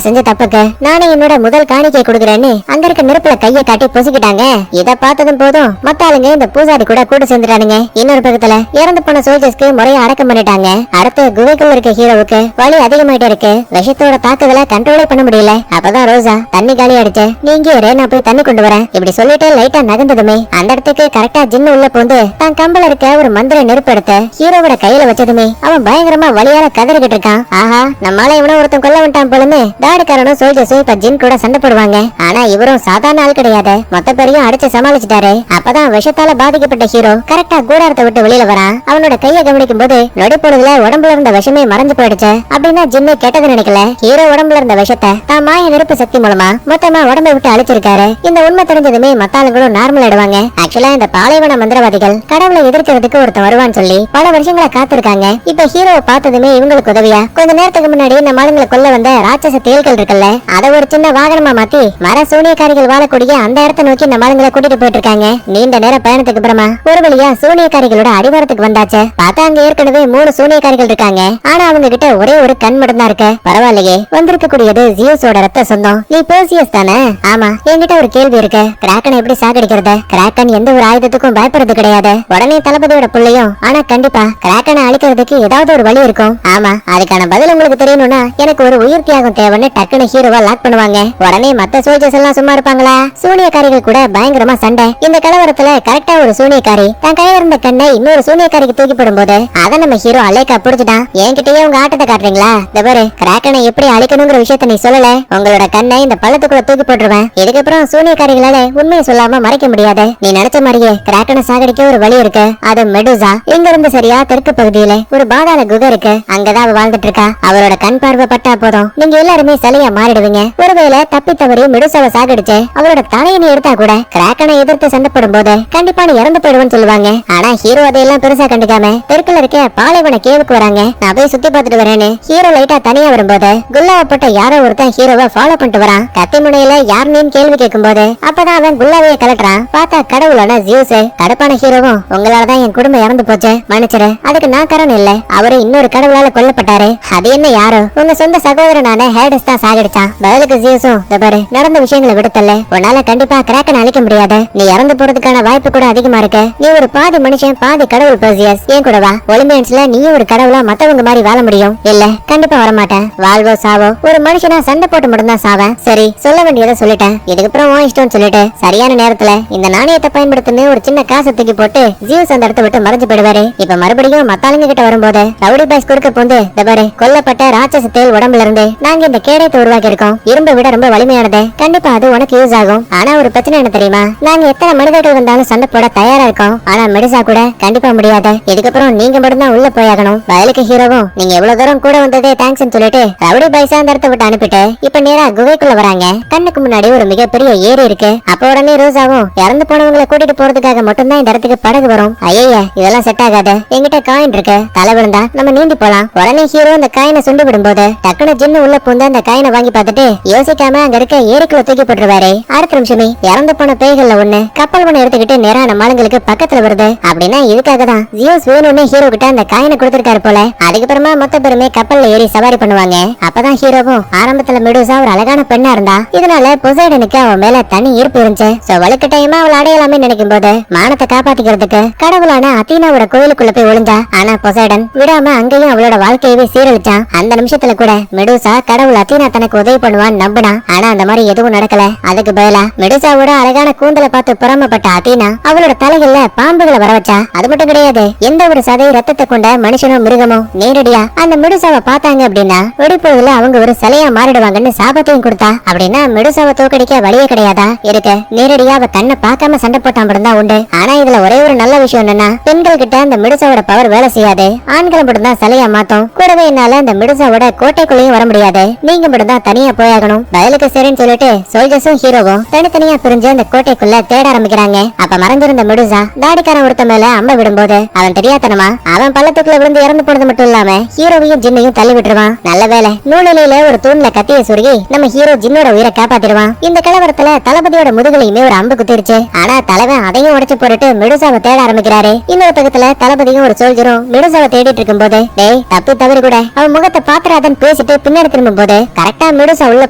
செஞ்ச தப்புக்கு நானே என்னோட முதல் காணிக்கை கொடுக்குறேன்னு அங்க இருக்க நெருப்புல கையை காட்டி பொசுக்கிட்டாங்க. இத பார்த்ததும் போதும் மத்த ஆளுங்க இந்த பூசாரி கூட சேர்ந்துட்டானுங்க. இன்னொரு பக்கத்துல இறந்து போன சோல்ஜர்ஸ்க்கு முறைய அடக்கம் பண்ணிட்டாங்க. அடுத்து குகைக்குள்ள இருக்க ஹீரோவுக்கு வலி அதிகமாயிட்டே இருக்கு. விஷத்தோட தாக்குதலை கண்ட்ரோலே பண்ண முடியல. அப்பதான் ரோசா தண்ணி காலி ஆயிடுச்சு, நீங்க நான் போய் தண்ணி கொண்டு வரேன் இப்படி சொல்லிட்டு லைட்டா நகர்ந்ததுமே அந்த இடத்துக்கு கரெக்டா ஜின்னு உள்ள போந்து தான் கம்பல இருக்க ஒரு மந்திர நெருப்பு எடுத்து ஹீரோவோட கையில வச்சதுமே அவன் பயங்கரமா வலியால கதறிக்கிட்டு இருக்கான். ஆஹா நம்மளால இவனை ஒருத்தன் கொல்ல வந்துட்டான் போலன்னு தாடிக்காரனும் சோல்ஜர்ஸும் இப்ப ஜின் கூட சண்டை போடுவாங்க. ஆனா இவரும் சாதாரண ஆள் கிடையாது, மொத்த பேரையும் அடிச்சு சமாளிச்சுட்டாரு. அப்பதான் விஷத்தால பாதிக்கப்பட்ட ஹீரோ கரெக்டா கூடாரத்தை விட்டு வெளியில வரான். அவனோட கையை கவனிக்கும் போது நொடி பொழுதுல உடம்புல இருந்த விஷமே மறைஞ்சு போயிடுச்சு. அப்படின்னா ஜின்னு கெட்டது நினைக்கல, ஹீரோ உடம்புல இருந்த விஷத்தை தான் மாய நெருப்பு சக்தி மூலமா மொத்தமா உடம்பை விட்டு அழிச்சிருக்காரு. இந்த உண்மை தெரிஞ்சதுமே மத்தாளுங்களும் நார்மல் ஆயிடுவாங்க. ஆக்சுவலா இந்த பாலைவன மந்திரவாதிகள் கடவுளை எதிர்க்கிறதுக்கு ஒருத்தன் வருவான்னு சொல்லி பல வருஷங்களா காத்திருக்காங்க. இப்ப ஹீரோவை பார்த்ததுமே இவங்களுக்கு உதவியா கொஞ்ச நேரத்துக்கு முன்னாடி நம்ம ஆளுங்களை கொல்ல வந்த ராட்சச தேள்கள் இருக்குல்ல, அதை ஒரு சின்ன வாகனமா மாத்தி மர சூனியக்காரிகள் வாழக்கூடிய அந்த இடத்தை நோக்கி நம்ம ஆளுங்களை கூட்டிட்டு போயிட்டு இருக்காங்க. நீண்ட நேர பயணத்துக்கு அப்புறமா ஒரு வழியா சூனியக்காரிகளோட அடிவாரத்துக்கு வந்தாச்சு. பார்த்தா அங்க ஏற்கனவே 3 சூனியக்காரிகள் இருக்காங்க. ஆனா அவங்க கிட்ட ஒரே ஒரு கண் மட்டும் தான் இருக்கு. பரவாயில்லையே, வந்திருக்க கூடியது ஜியோஸோட ரத்த சொந்தம். நீ பெர்சியஸ் தானே? ஆமா. என்கிட்ட ஒரு கேள்வி இருக்கு. கிராக்கனை எப்படி சாகடிக்கிறது? கிராக்கன் எந்த ஒரு ஆயுதத்துக்கும் பயப்படுறது கிடையாது. உடனே தளபதியோட பிள்ளையும். ஆனா கண்டிப்பா கிராக்கனை அழிக்கிறதுக்கு ஏதாவது ஒரு வழி இருக்கும். ஆமா, அதுக்கான பதில் உங்களுக்கு தெரியணும்னா எனக்கு ஒரு உயிர் தியாகம் தேவைன்னு டக்குனு ஹீரோவா லாக் பண்ணுவாங்க. உடனே மத்த சோல்ஜர்ஸ் எல்லாம் சும்மா இருப்பாங்களா? சூனியக்காரிகள் கூட பயங்கரமா சண்டை. இந்த கலவரத்துல கரெக்டா ஒரு சூனியக்காரி தன் கையில இருந்த கண்ணை இன்னொரு சூனியக்காரிக்கு தூக்கி போடும்போது அதை நம்ம ஹீரோ அலேக்கா புடிச்சிட்டான். என்கிட்டயே உங்க ஆட்டத்தை காட்டுறீங்களா? இந்த பாரு, கிராக்கனை எப்படி அழிக்கணுங்கிற விஷயத்த நீ சொல்லல. உங்களோட கண்ணை இந்த பள்ளத்துக்குள்ள தூக்கி போட்டுருவேன். இதுக்கப்புறம் சூனியக்காரிகளால உண்மையை சொல்லாம மறைக்க முடியாது. நீ நினைச்ச மாதிரியே கிராக்கனை சாகடிக்க ஒரு வழி இருக்கு. அது மெடுசா. இங்க இருந்து சரியா தெற்கு பகுதியில ஒரு பாதாள குகை இருக்கு. அங்கதான் அவ வாழ்ந்துட்டு இருக்கா. அவரோட கண் பார்வை பட்டா போதும் நீங்க எல்லாருமே சிலையா மாறிடுவீங்க. ஒருவேளை தப்பி தவறி மெடுசாவை சாகடிச்சு அவரோட தலையை நீ எடுத்தா கூட கிராக்கனை எதிர்த்து சண்டை போடும்போது கண்டிப்பா நீ இறந்து போயிடுவேன்னு சொல்லுவாங்க. ஆனா ஹீரோ அதையெல்லாம் பெருசா கண்டுக்காம தெற்குல இருக்க பாலைவன கேவுக்கு வராங்க. நான் போய் சுத்தி பார்த்துட்டு வரேன்னு ஹீரோ லைட்டா தனியா வரும்போது குல்லாவை போட்ட யாரோ ஒருத்தன் ஹீரோவை ஃபாலோ பண்ணிட்டு வரான். கத்தி முனையில யாருன்னு கேள்வி கேட்கும் போது அப்பதான் அவன் குல்லாவைய கலட்டுறான். பார்த்தா கடவுளான ஜியூஸ். கடுப்பான ஹீரோவும் உங்களாலதான் என் குடும்பம் இறந்து போச்சு, மன்னிச்சிரு. அதுக்கு நான் காரணம் இல்ல, அவரு இன்னொரு கடவுளால கொல்லப்பட்டாரு. அது என்ன யாரோ உங்க சொந்த சகோதரனான ஹேடஸ் தான் சாகடிச்சான். பதிலுக்கு ஜியூஸும் பாரு, நடந்த விஷயங்களை விடுத்தல்ல, உன்னால கண்டிப்பா கிராக்கனை அழிக்க முடியாது. நீ இறந்து போறதுக்கான வாய்ப்பு கூட அதிகமா இருக்கு. நீ ஒரு பாதி மனுஷன் பாதி கடவுள் பெர்சியஸ். ஏன் கூட வா. ஒலிம்பியன்ஸ்ல நீயும் ஒரு கடவுளா மத்தவங்க மாதிரி வாழ முடியும். இல்ல, கண்டிப்பா வரமாட்டேன். வாழ்வோ சாவோ, ஒரு மனுஷனா சண்டை போட்டு மட்டும் தான் சாவேன். சரி, சொல்ல வேண்டியதை சொல்லிட்டேன். இதுக்கப்புறம் உன் இஷ்டம்னு சொல்லிட்டு சரியான நேரத்துல இந்த நாணயத்தை பயன்படுத்துன்னு ஒரு சின்ன காசை தூக்கி போட்டு ஜியூஸ் அந்த இடத்தை விட்டு மறைஞ்சு போயிடுவாரு. இப்ப மறுபடியும் மத்தாளுங்க கிட்ட வரும்போது ரவுடி பாய்ஸ் கொடுக்க போந்து பாரு, கொல்லப்பட்ட ராட்சச தேள் உடம்புல இருந்து நாங்க இந்த கேடயத்தை உருவாக்கி இருக்கோம். இரும்பை விட ரொம்ப வலிமையானது. கண்டிப்பா அது உனக்கு யூஸ் ஆகும். ஆனா ஒரு பிரச்சனை என்ன தெரியுமா? நாங்க எத்தனை மனிதர்கள் வந்தாலும் சண்டை போட தயாரா இருக்கோம். ஆனா மெடிசா கூட கண்டிப்பா முடியாது. இதுக்கப்புறம் நீங்க மட்டும் தான் உள்ள போயாகணும். வயலுக்கு ஹீரோவும் நீங்க எவ்வளவு தூரம் கூட வந்ததே தேங்க்ஸ் சொல்லிட்டு ரவுடி பாய்ஸ் அந்த இடத்தை விட்டு அனுப்பிட்டு இப்ப நேரா குகைக்குள்ள வராங்க. கண்ணுக்கு முன்னாடி ஒரு மிகப்பெரிய ஏரி இருக்கு. அப்ப உடனே ரோசாவும் இறந்து போனவங்களை கூட்டிட்டு போறதுக்காக மட்டும் தான் இந்த இடத்துக்கு படகு வரும். ஐய, இதெல்லாம் செட் ஆகாது. என்கிட்ட காயின் இருக்கு, தலை விழுந்தா நம்ம நீந்தி போலாம். உடனே ஹீரோ அந்த காயினை சுண்டி விடும்போது டக்குனு ஜின்னு உள்ள பூந்து அந்த காயினை வாங்கி பார்த்துட்டு யோசிக்காம அங்க இருக்க ஏரிக்குள்ள தூக்கி போட்டுருவாரு. அடுத்த நிமிஷமே இறந்து போன பேய்கள்ல ஒண்ணு கப்பல் ஒண்ணு எடுத்துக்கிட்டு நேரா நம்ம ஆளுங்களுக்கு பக்கத்துல வருது. அப்படின்னா இதுக்காக தான் ஜியோஸ் வேணும்னு ஹீரோ கிட்ட அந்த காயினை கொடுத்திருக்காரு போல. அதுக்கப்புறமா மொத்த பேருமே கப்பல்ல ஏறி சவாரி பண்ணுவாங்க. அப்பதான் ஹீரோவும் ஆரம்பத்துல மெடுசா ஒரு அழகான பெண்ணா இருந்தா. இதனால பொசைடனுக்கு அவன் மேல தனி ஈர்ப்பு இருந்துச்சு. சோ வலுக்கட்டாயமா அவள் அடையலாமே நினைக்கும் போது மானத்தை காப்பாத்திக்கிறதுக்கு கடவுளான அத்தீனாவோட கோயிலுக்குள்ள போய் ஒளிஞ்சா. ஆனா பொசைடன் விடாம அங்கேயும் அவளோட வாழ்க்கையவே சீரழிச்சான். அந்த நிமிஷத்துல கூட மெடுசா கடவுள் அத்தீனா தனக்கு உதவி பண்ணுவான்னு நம்பினா. ஆனா அந்த மாதிரி எதுவும் நடக்கல. அதுக்கு பதிலா மெடுசாவோட அழகான கூந்தலை பார்த்து புறமப்பட்ட அத்தீனா அவளோட தலைகள்ல பாம்புகளை வர வச்சா. அது மட்டும் கிடையாது, எந்த ஒரு சதை ரத்தத்தை கொண்ட மனுஷனும் மிருகமும் நேரடியா அந்த மெடுசாவை பார்த்தாங்க அப்படின்னா வெடிப்பொழுதுல அவங்க ஒரு சிலையா மாறிடுவாங்கன்னு சாபத்தையும் கொடுத்தா. அப்படின்னா மெடுசாவை தோக்கடிக்க வழியே கிடையாதா? இருக்கு. நேரடியா அவ கண்ணை பார்க்காம சண்டை போட்டா மட்டும்தான் உண்டு. ஆனா இதுல ஒரே ஒரு நல்ல விஷயம் என்னன்னா பெண்கள் கிட்ட அந்த மெடுசாவோட பவர் வேலை செய்யாது. ஆண்களை மட்டும்தான் சிலையா மாத்தோம். கூடவே என்னால அந்த மெடுசாவோட கோட்டைக்குள்ளேயும் வர முடியாது. நீங்க மட்டும்தான் தனியா போயாகணும். பதிலுக்கு சரின்னு சொல்லிட்டு சோல்ஜர்ஸும் ஹீரோவும் தனித்தனியா பிரிஞ்சு அந்த கோட்டைக்குள்ள தேட ஆரம்பிக்கிறாங்க. அப்ப மறைஞ்சிருந்த மெடுசா தாடிக்காரன் ஒருத்த மேல அம்ப விடும்போது அவன் தெரியாதனமா அவன் பள்ளத்துக்குள்ள விழுந்து இறந்து போனது மட்டும் இல்லாம ஹீரோவையும் ஜின்னையும் தள்ளி விட்டுருவான். நல்ல வேலை, நூலிலையில ஒரு தூண்ல கத்திய சுருகி நம்ம ஹீரோ ஜின்னோட உயிரை காப்பாத்திடுவான். இந்த கலவரத்துல தளபதியோட முதுகுலையுமே ஒரு அம்பு குத்திருச்சு. ஆனா தலைவன் அதையும் உடைச்சு போட்டுட்டு மெடுசாவை தேட ஆரம்பிக்கிறாரு. இன்னொரு பக்கத்துல தளபதியும் ஒரு சோல்ஜரும் மெடுசாவை தேடிட்டு இருக்கும் போது டேய் தப்பு தவறு கூட அவன் முகத்தை பாத்துறாதன்னு பேசிட்டு பின்னாடி திரும்பும் போது கரெக்டா மெடுசா உள்ள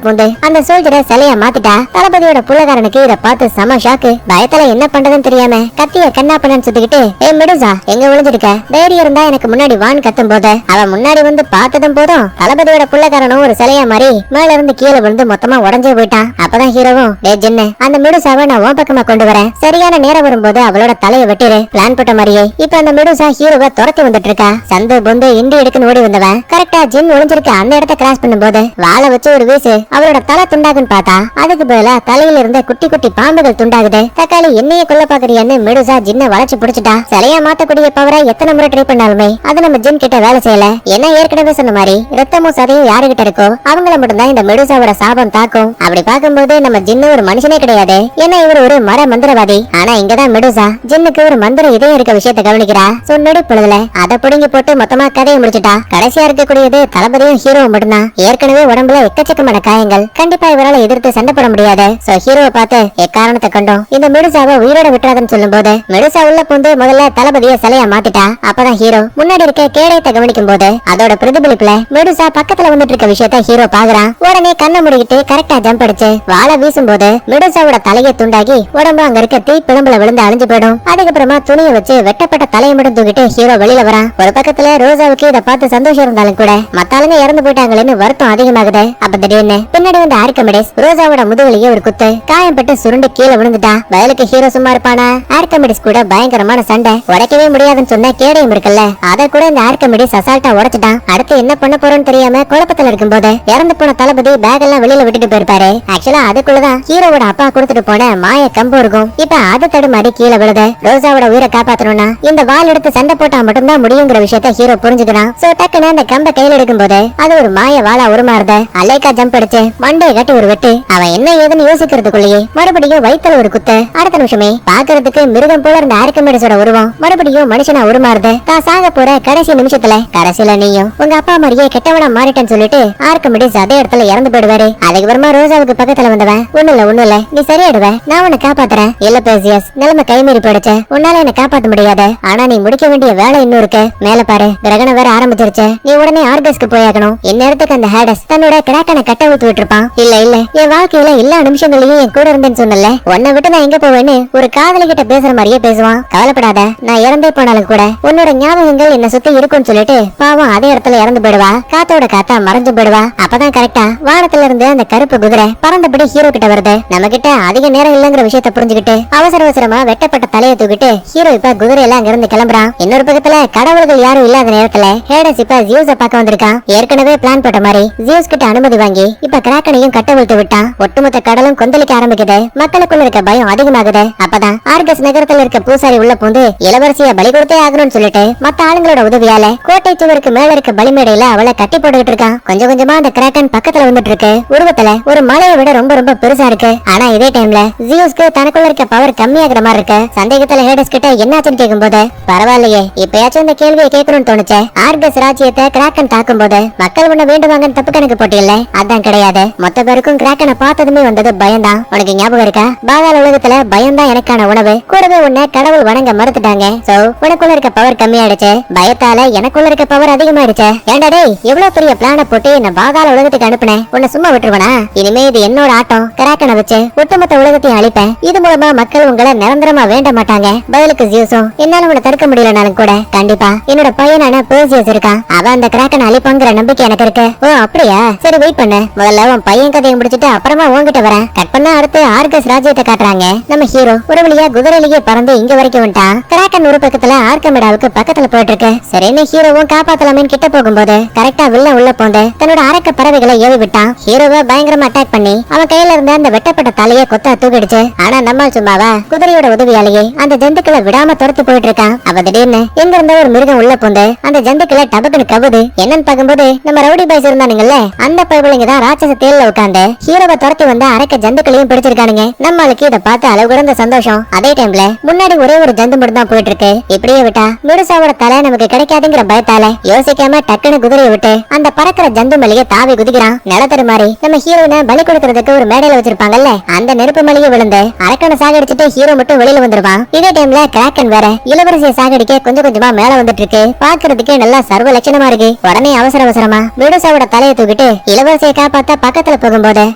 பூந்து அந்த சோல்ஜரை சிலையா மாத்திட்டா. தளபதியோட புள்ளகாரனுக்கு இத பார்த்து சம ஷாக்கு. பயத்துல என்ன பண்றதுன்னு தெரியாம கத்திய கண்ணா பண்ணு சுத்திக்கிட்டு ஏ மெடுசா எங்க விழுந்திருக்க, தைரியம் இருந்தா எனக்கு முன்னாடி வான் கத்தும் போது அவன் முன்னாடி வந்து பார்த்ததும் போதும் தளபதியோட புள்ளக்காரனும் ஒரு சிலையா மாறி மேல இருந்து கீழே விழுந்து மொத்தமா உடஞ்சே போயிட்டான். அப்பதான் ஹீரோவும் டே ஜின்னு அந்த மெடுசாவை நான் உன் பக்கமா கொண்டு வரேன், சரியான நேரம் வரும்போது அவளோட தலையை வெட்டிரு. பிளான் போட்ட மாதிரியே இப்ப அந்த மெடுசா ஹீரோவை துரத்தி வந்துட்டு இருக்கா. சந்து பொந்து இண்டி எடுக்குன்னு ஓடி வந்தவன் கரெக்டா ஜின் ஒளிஞ்சிருக்க அந்த இடத்த கிராஸ் பண்ணும்போது வாழை வச்சு ஒரு வீசு அவளோட தலை துண்டாகுன்னு பார்த்தா அதுக்கு பதிலா தலையில இருந்த குட்டி குட்டி பாம்புகள் துண்டாகுது. தக்காளி என்னைய கொல்ல பாக்குறியான்னு மெடுசா ஜின்ன வளைச்சு புடிச்சிட்டா. சிலையா மாத்தக்கூடிய பவரை எத்தனை முறை ட்ரை பண்ணாலுமே அது நம்ம ஜின் கிட்ட வேலை செய்யல. என்ன ஏற்கனவே சொன்ன மாதிரி ரத்தமும் சதையும் யாருகிட்ட இருக்கோ அவங்கள மட்டும்தான் இந்த மெடுசாவோட சாபம் தாக்கும். அப்படி பார்க்கும்போது நம்ம ஜின்னு ஒரு மனுஷனே கிடையாது, ஏன்னா இவர் ஒரு மர மந்திரவாதி. ஆனா இங்கதான் மெடுசா ஜின்னுக்கு ஒரு மந்திர இதயம் இருக்க விஷயத்தை கவனிக்கிறா. சொன்னடி பொழுதுல அதை புடுங்கி போட்டு மொத்தமா கதையை முடிச்சுட்டா. கடைசியா இருக்கக்கூடியது தளபதியும் ஹீரோவும் மட்டும்தான். ஏற்கனவே உடம்புல எக்கச்சக்கமான காயங்கள், கண்டிப்பா இவரால எதிர்த்து சண்டை போட முடியாது. சோ ஹீரோவை பார்த்து எக்காரணத்தை கொண்டோம் இந்த மெடுசாவை உயிரோட விட்டுறாதுன்னு சொல்லும் போது மெடுசா உள்ள புந்து முதல்ல தளபதியை சிலையா மாத்திட்டா. அப்பதான் ஹீரோ முன்னாடி இருக்க கேடயத்தை கவனிக்கும் போது அதோட பிரதிபலிப்புல மெடுசா பக்கத்துல வந்துட்டு இருக்க விஷயத்த ஹீரோ பாக்குறான். உடனே கண்ணை முடிக்கிட்டு கரெக்டா ஜம்ப் அடிச்சு வாழை வீசும் போது மெடுசாவோட தலையை துண்டாகி உடம்பு அங்க இருக்க தீ பிளம்புல விழுந்து அழிஞ்சு போயிடும். அதுக்கப்புறமா துணியை வச்சு வெட்டப்பட்ட தலையை மட்டும் தூக்கிட்டு ஹீரோ வெளியில வரான். ஒரு பக்கத்துல ரோசாவுக்கு இதை பார்த்து சந்தோஷம் இருந்தாலும் கூட மத்தாளுங்க இறந்து போயிட்டாங்களேன்னு வருத்தம் அதிகமாகுது. அப்ப திடீர்னு பின்னாடி வந்த ஆர்கமிடிஸ் ரோசாவோட முதுகுலையே ஒரு குத்து, காயம்பட்டு சுருண்டு கீழே விழுந்துட்டா. வயலுக்கு ஹீரோ சும்மா இருப்பானா? ஆர்கமிடிஸ் கூட பயங்கரமான சண்டை, உடைக்கவே முடியாதுன்னு சொன்ன கேடயம் இருக்குல்ல, அதை கூட இந்த ஆர்கமிடிஸ் அசால்ட்டா உடைச்சிட்டான். அடுத்து என்ன பண்ண போறோம்னு தெரியாம குழப்பத்துல இருக்கும்போது இறந்து போன தளபதி பேக் எல்லாம் வெளியில விட்டுட்டு போயிருப்பாரு. ஆக்சுவலா அதுக்குள்ளதான் ஹீரோவோட அப்பா கொடுத்துட்டு போன மாய கம்பு இருக்கும். இப்ப அது தடுமாறி கீழே விழுது. ரோசாவோட உயிரை காப்பாத்தணும்னா இந்த வால் எடுத்து சண்டை போட்டா மட்டும்தான் முடியுங்கிற விஷயத்த ஹீரோ புரிஞ்சுக்கிறான். சோ டக்குன்னு அந்த கம்பை கையில எடுக்கும் போது அது ஒரு மாய வாளா உருமாறுது. அலைக்கா ஜம்ப் அடிச்சு மண்டையை கட்டி ஒரு வெட்டு. அவன் என்ன ஏதுன்னு யோசிக்கிறதுக்குள்ளேயே மறுபடியும் வயித்துல ஒரு குத்து. அடுத்த நிமிஷமே பாக்குறதுக்கு மிருகம் போல இருந்த ஆர்கமிடிஸோட உருவம் மறுபடியும் மனுஷனா உருமாறுது. தான் சாக போற கடைசி நிமிஷத்துல கடைசியில நீயும் உங்க அப்பா மாதிரியே கெட்டவனா மாறிட்டேன்னு சொல்லிட்டு ஆர்கமிடிஸ் அதே இடத்துல இறந்து போயிடுவாரு. அதுக்கப்புறமா ரோசாவுக்கு பக்கத்துல வந்தவன் ஒண்ணு இல்ல நீ சரியாடுவ, நான் உன்னை காப்பாத்துறேன். இல்ல பேசியஸ், நிலைமை கைமீறி போயிடுச்சு, உன்னால என்ன காப்பாத்த முடியாது. ஆனா நீ முடிக்க வேண்டிய வேலை இன்னும் இருக்கு. மேல பாரு, கிரகணம் வேற ஆரம்பிச்சிருச்சு. நீ உடனே ஆர்கஸ்க்கு போயாகணும். இந்நேரத்துக்கு அந்த ஹேடஸ் தன்னோட கிராக்கனை கட்ட ஊத்து விட்டுருப்பான். இல்ல என் வாழ்க்கையில எல்லா நிமிஷங்களையும் என் கூட இருந்தேன்னு சொன்னல, உன்னை விட்டு நான் எங்க போவேன்னு ஒரு காதலி கிட்ட பேசுற மாதிரியே பேசுவான். கவலைப்படாத, நான் இறந்தே போனாலும் கூட உன்னோட ஞாபகங்கள் என்ன சுத்தி இருக்கும்னு சொல்லிட்டு பாவம் அதே இடத்துல இறந்து போயிடுவா. காத்தோட காத்தா மறைஞ்சு போயிடுவா. அப்பதான் கரெக்டா வானத்துல இருந்து அந்த கருப்பு குதிரை பறந்தபடி ஹீரோ கிட்ட வருது. நம்ம கிட்ட அதிக நேரம் இல்லங்கிற விஷயத்த புரிஞ்சுக்கிட்டு அவசரமா வெட்டப்பட்ட தலையை தூக்கிட்டு ஹீரோ இப்ப குதிரை எல்லாம் அங்க இருந்து கிளம்புறான். இன்னொரு பக்கத்துல கடவுள்கள் யாரும் இல்லாத நேரத்துல ஹேடஸ் இப்ப ஜியூஸ பார்க்க வந்திருக்கான். ஏற்கனவே பிளான் போட்ட மாதிரி ஜியூஸ் கிட்ட அனுமதி வாங்கி இப்ப கிராக்கனையும் கட்ட விட்டு விட்டான். ஒட்டுமொத்த கடலும் கொந்தளிக்க ஆரம்பிக்குது. மக்களுக்குள்ள இருக்க பயம் அதிகமாகுது. அப்பதான் ஆர்கஸ் நகரத்துல இருக்க பூசாரி உள்ள பூந்து இளவரசிய பலி கொடுத்தே ஆகணும்னு சொல்லிட்டு மத்த ஆளுங்களோட உதவியால கோட்டை சுவருக்கு மேல இருக்க பலிமேடையில அவளை கட்டி போட்டுக்கிட்டு இருக்கான். கொஞ்சம் கொஞ்சமா அந்த கிராக்கன் பக்கத்துல வந்துட்டு இருக்கு. உருவத்துல ஒரு மலையை விட ரொம்ப ரொம்ப பெருசா இருக்கு. ஆனா இதே டைம்ல ஜியூஸ்க்கு தனக்குள்ள இருக்க பவர் கம்மியாகிற மாதிரி இருக்கு. சந்தேகத்துல ஹேடஸ் கிட்ட என்னாச்சுன்னு கேட்கும்போது பரவாயில்லையே இப்பயாச்சும் இந்த கேள்வியை கேட்கணும்னு தோணுச்சு. ஆர்கஸ் ராஜ்யத்தை கிராக்கன் தாக்கும் போது மக்கள் உன்ன வேண்டுவாங்கன்னு தப்பு கணக்கு போட்டியில்ல, அதான் கிடையாது. மொத்த பேருக்கும் கிராக்கனை பார்த்ததுமே வந்தது பயம்தான். உனக்கு ஞாபகம் இருக்கா? பாதாள உலகத்துல பயம்தான் எனக்கான உணவு. கூடவே உன்னை கடவுள் வணங்க மறுத்துட்டாங்க. சோ உனக்குள்ள இருக்க பவர் கம்மியாயிடுச்சு, பயத்தால எனக்குள்ள இருக்க பவர் அதிகமாயிடுச்சு. ஏண்டா டேய், எவ்வளவு பெரிய பிளான போட்டு என்ன பாதாள உலகத்துக்கு அனுப்புனேன், உன்னை சும்மா விட்டுருவனா? இனிமே இது என்னோட ஆட்டம். கிராக்கனை வச்சு ஒட்டுமொத்த உலகத்தையும் அழிப்பேன். இது மூலமா மக்கள் உங்களை நிரந்தரமா வேண்ட மாட்டாங்க. பதிலுக்கு ஜியூஸும் என்னால உன்னை தடுக்க முடியலனாலும் கூட கண்டிப்பா என்னோட பையனான பெர்சியஸ் இருக்கான். அவன் அந்த கிராக்கனை அழிப்பாங்கிற நம்பிக்கை எனக்கு இருக்கு. ஓ அப்படியா, சரி வெயிட் பண்ணு. முதல்ல உன் பையன் கதையை முடிச்சிட்டு அப்புறமா உன்கிட்ட வரேன். கட் பண்ணா அடுத்து ஆர்கஸ் ராஜ்யத்தை காட்டுறாங்க. நம்ம ஹீரோ ஒரு வழியா குதிரையிலேயே பறந்து இங்க வரைக்கும் வந்துட்டான். கிராக்கன் ஒரு பக்கத்துல ஆர்கமிடாவுக்கு பக்கத்துல போயிட்டு இருக்கு. சரின்னு ஹீரோவும் காப்பாத்தலாமேன்னு கிட்ட போகும்போது கரெக்டா வில்ல உள்ள போந்து தன்னோட அரக்க பறவைகளை ஏவி விட்டான். ஹீரோவை பயங்கரமா அட்டாக் பண்ணி அவன் கையில இருந்த அந்த வெட்டப்பட்ட தலையை கொத்தா தூக்கிடுச்சு. ஆனா நம்மால் சும்மாவா குதிரையோட உதவியாலேயே அந்த ஜந்துக்களை விடாம துரத்து போயிட்டு இருக்கான். அவ திடீர்னு எங்க இருந்த ஒரு மிருகம் உள்ள போந்து அந்த ஜந்துக்களை டபக்குன்னு கவுது. என்னன்னு பார்க்கும்போது நம்ம ரவுடி பாய்ஸ் இருந்தானுங்கல்ல, அந்த பைபிளைங்க தான் ராட்சச தேல்ல உட்காந்து ஹீரோவை துரத்தி வந்த அரக்க ஜந்துக்களையும் பிடிச்சிருக்கானுங்க. நம்மளுக்கு இதை பார்த்து அளவு கடந்த சந்தோஷம். அதே டைம்ல முன்னாடி ஒரே ஒரு ஜந்து மட்டும் தான் போயிட்டு இருக்கு. இப்படியே விட்டா மெடுசாவோட தலை நமக்கு கிடைக்காதுங்கிற பயத்தால யோசிக்காம டக்குன்னு குதிரையை விட்டு அந்த பறக்கிற ஜந்து மலையை தாவி குதிக்கிறான். நிலத்தரு மாதிரி நம்ம ஹீரோயினை பலி கொடுக்கறதுக்கு ஒரு மேடையில வச்சிருப்பாங்கல்ல, அந்த நெருப்பு மலையை விழுந்து அரக்கனை சாகடிச்சுட்டு ஹீரோ மட்டும் வெளியில வந்துருவான். இதே டைம்ல கிராக்கன் வேற இளவரசியை சாகடிக்க கொஞ்சம் கொஞ்சமா மேல வந்துட்டு இருக்கு. பாக்குறதுக்கு நல்லா சர்வ லட்சணமா இருக்கு. உடனே அவசரமா மெடுசாவோட தலையை தூக்கிட்டு இளவரசியை காப்பாத்த பக்கத்துல போகும்போது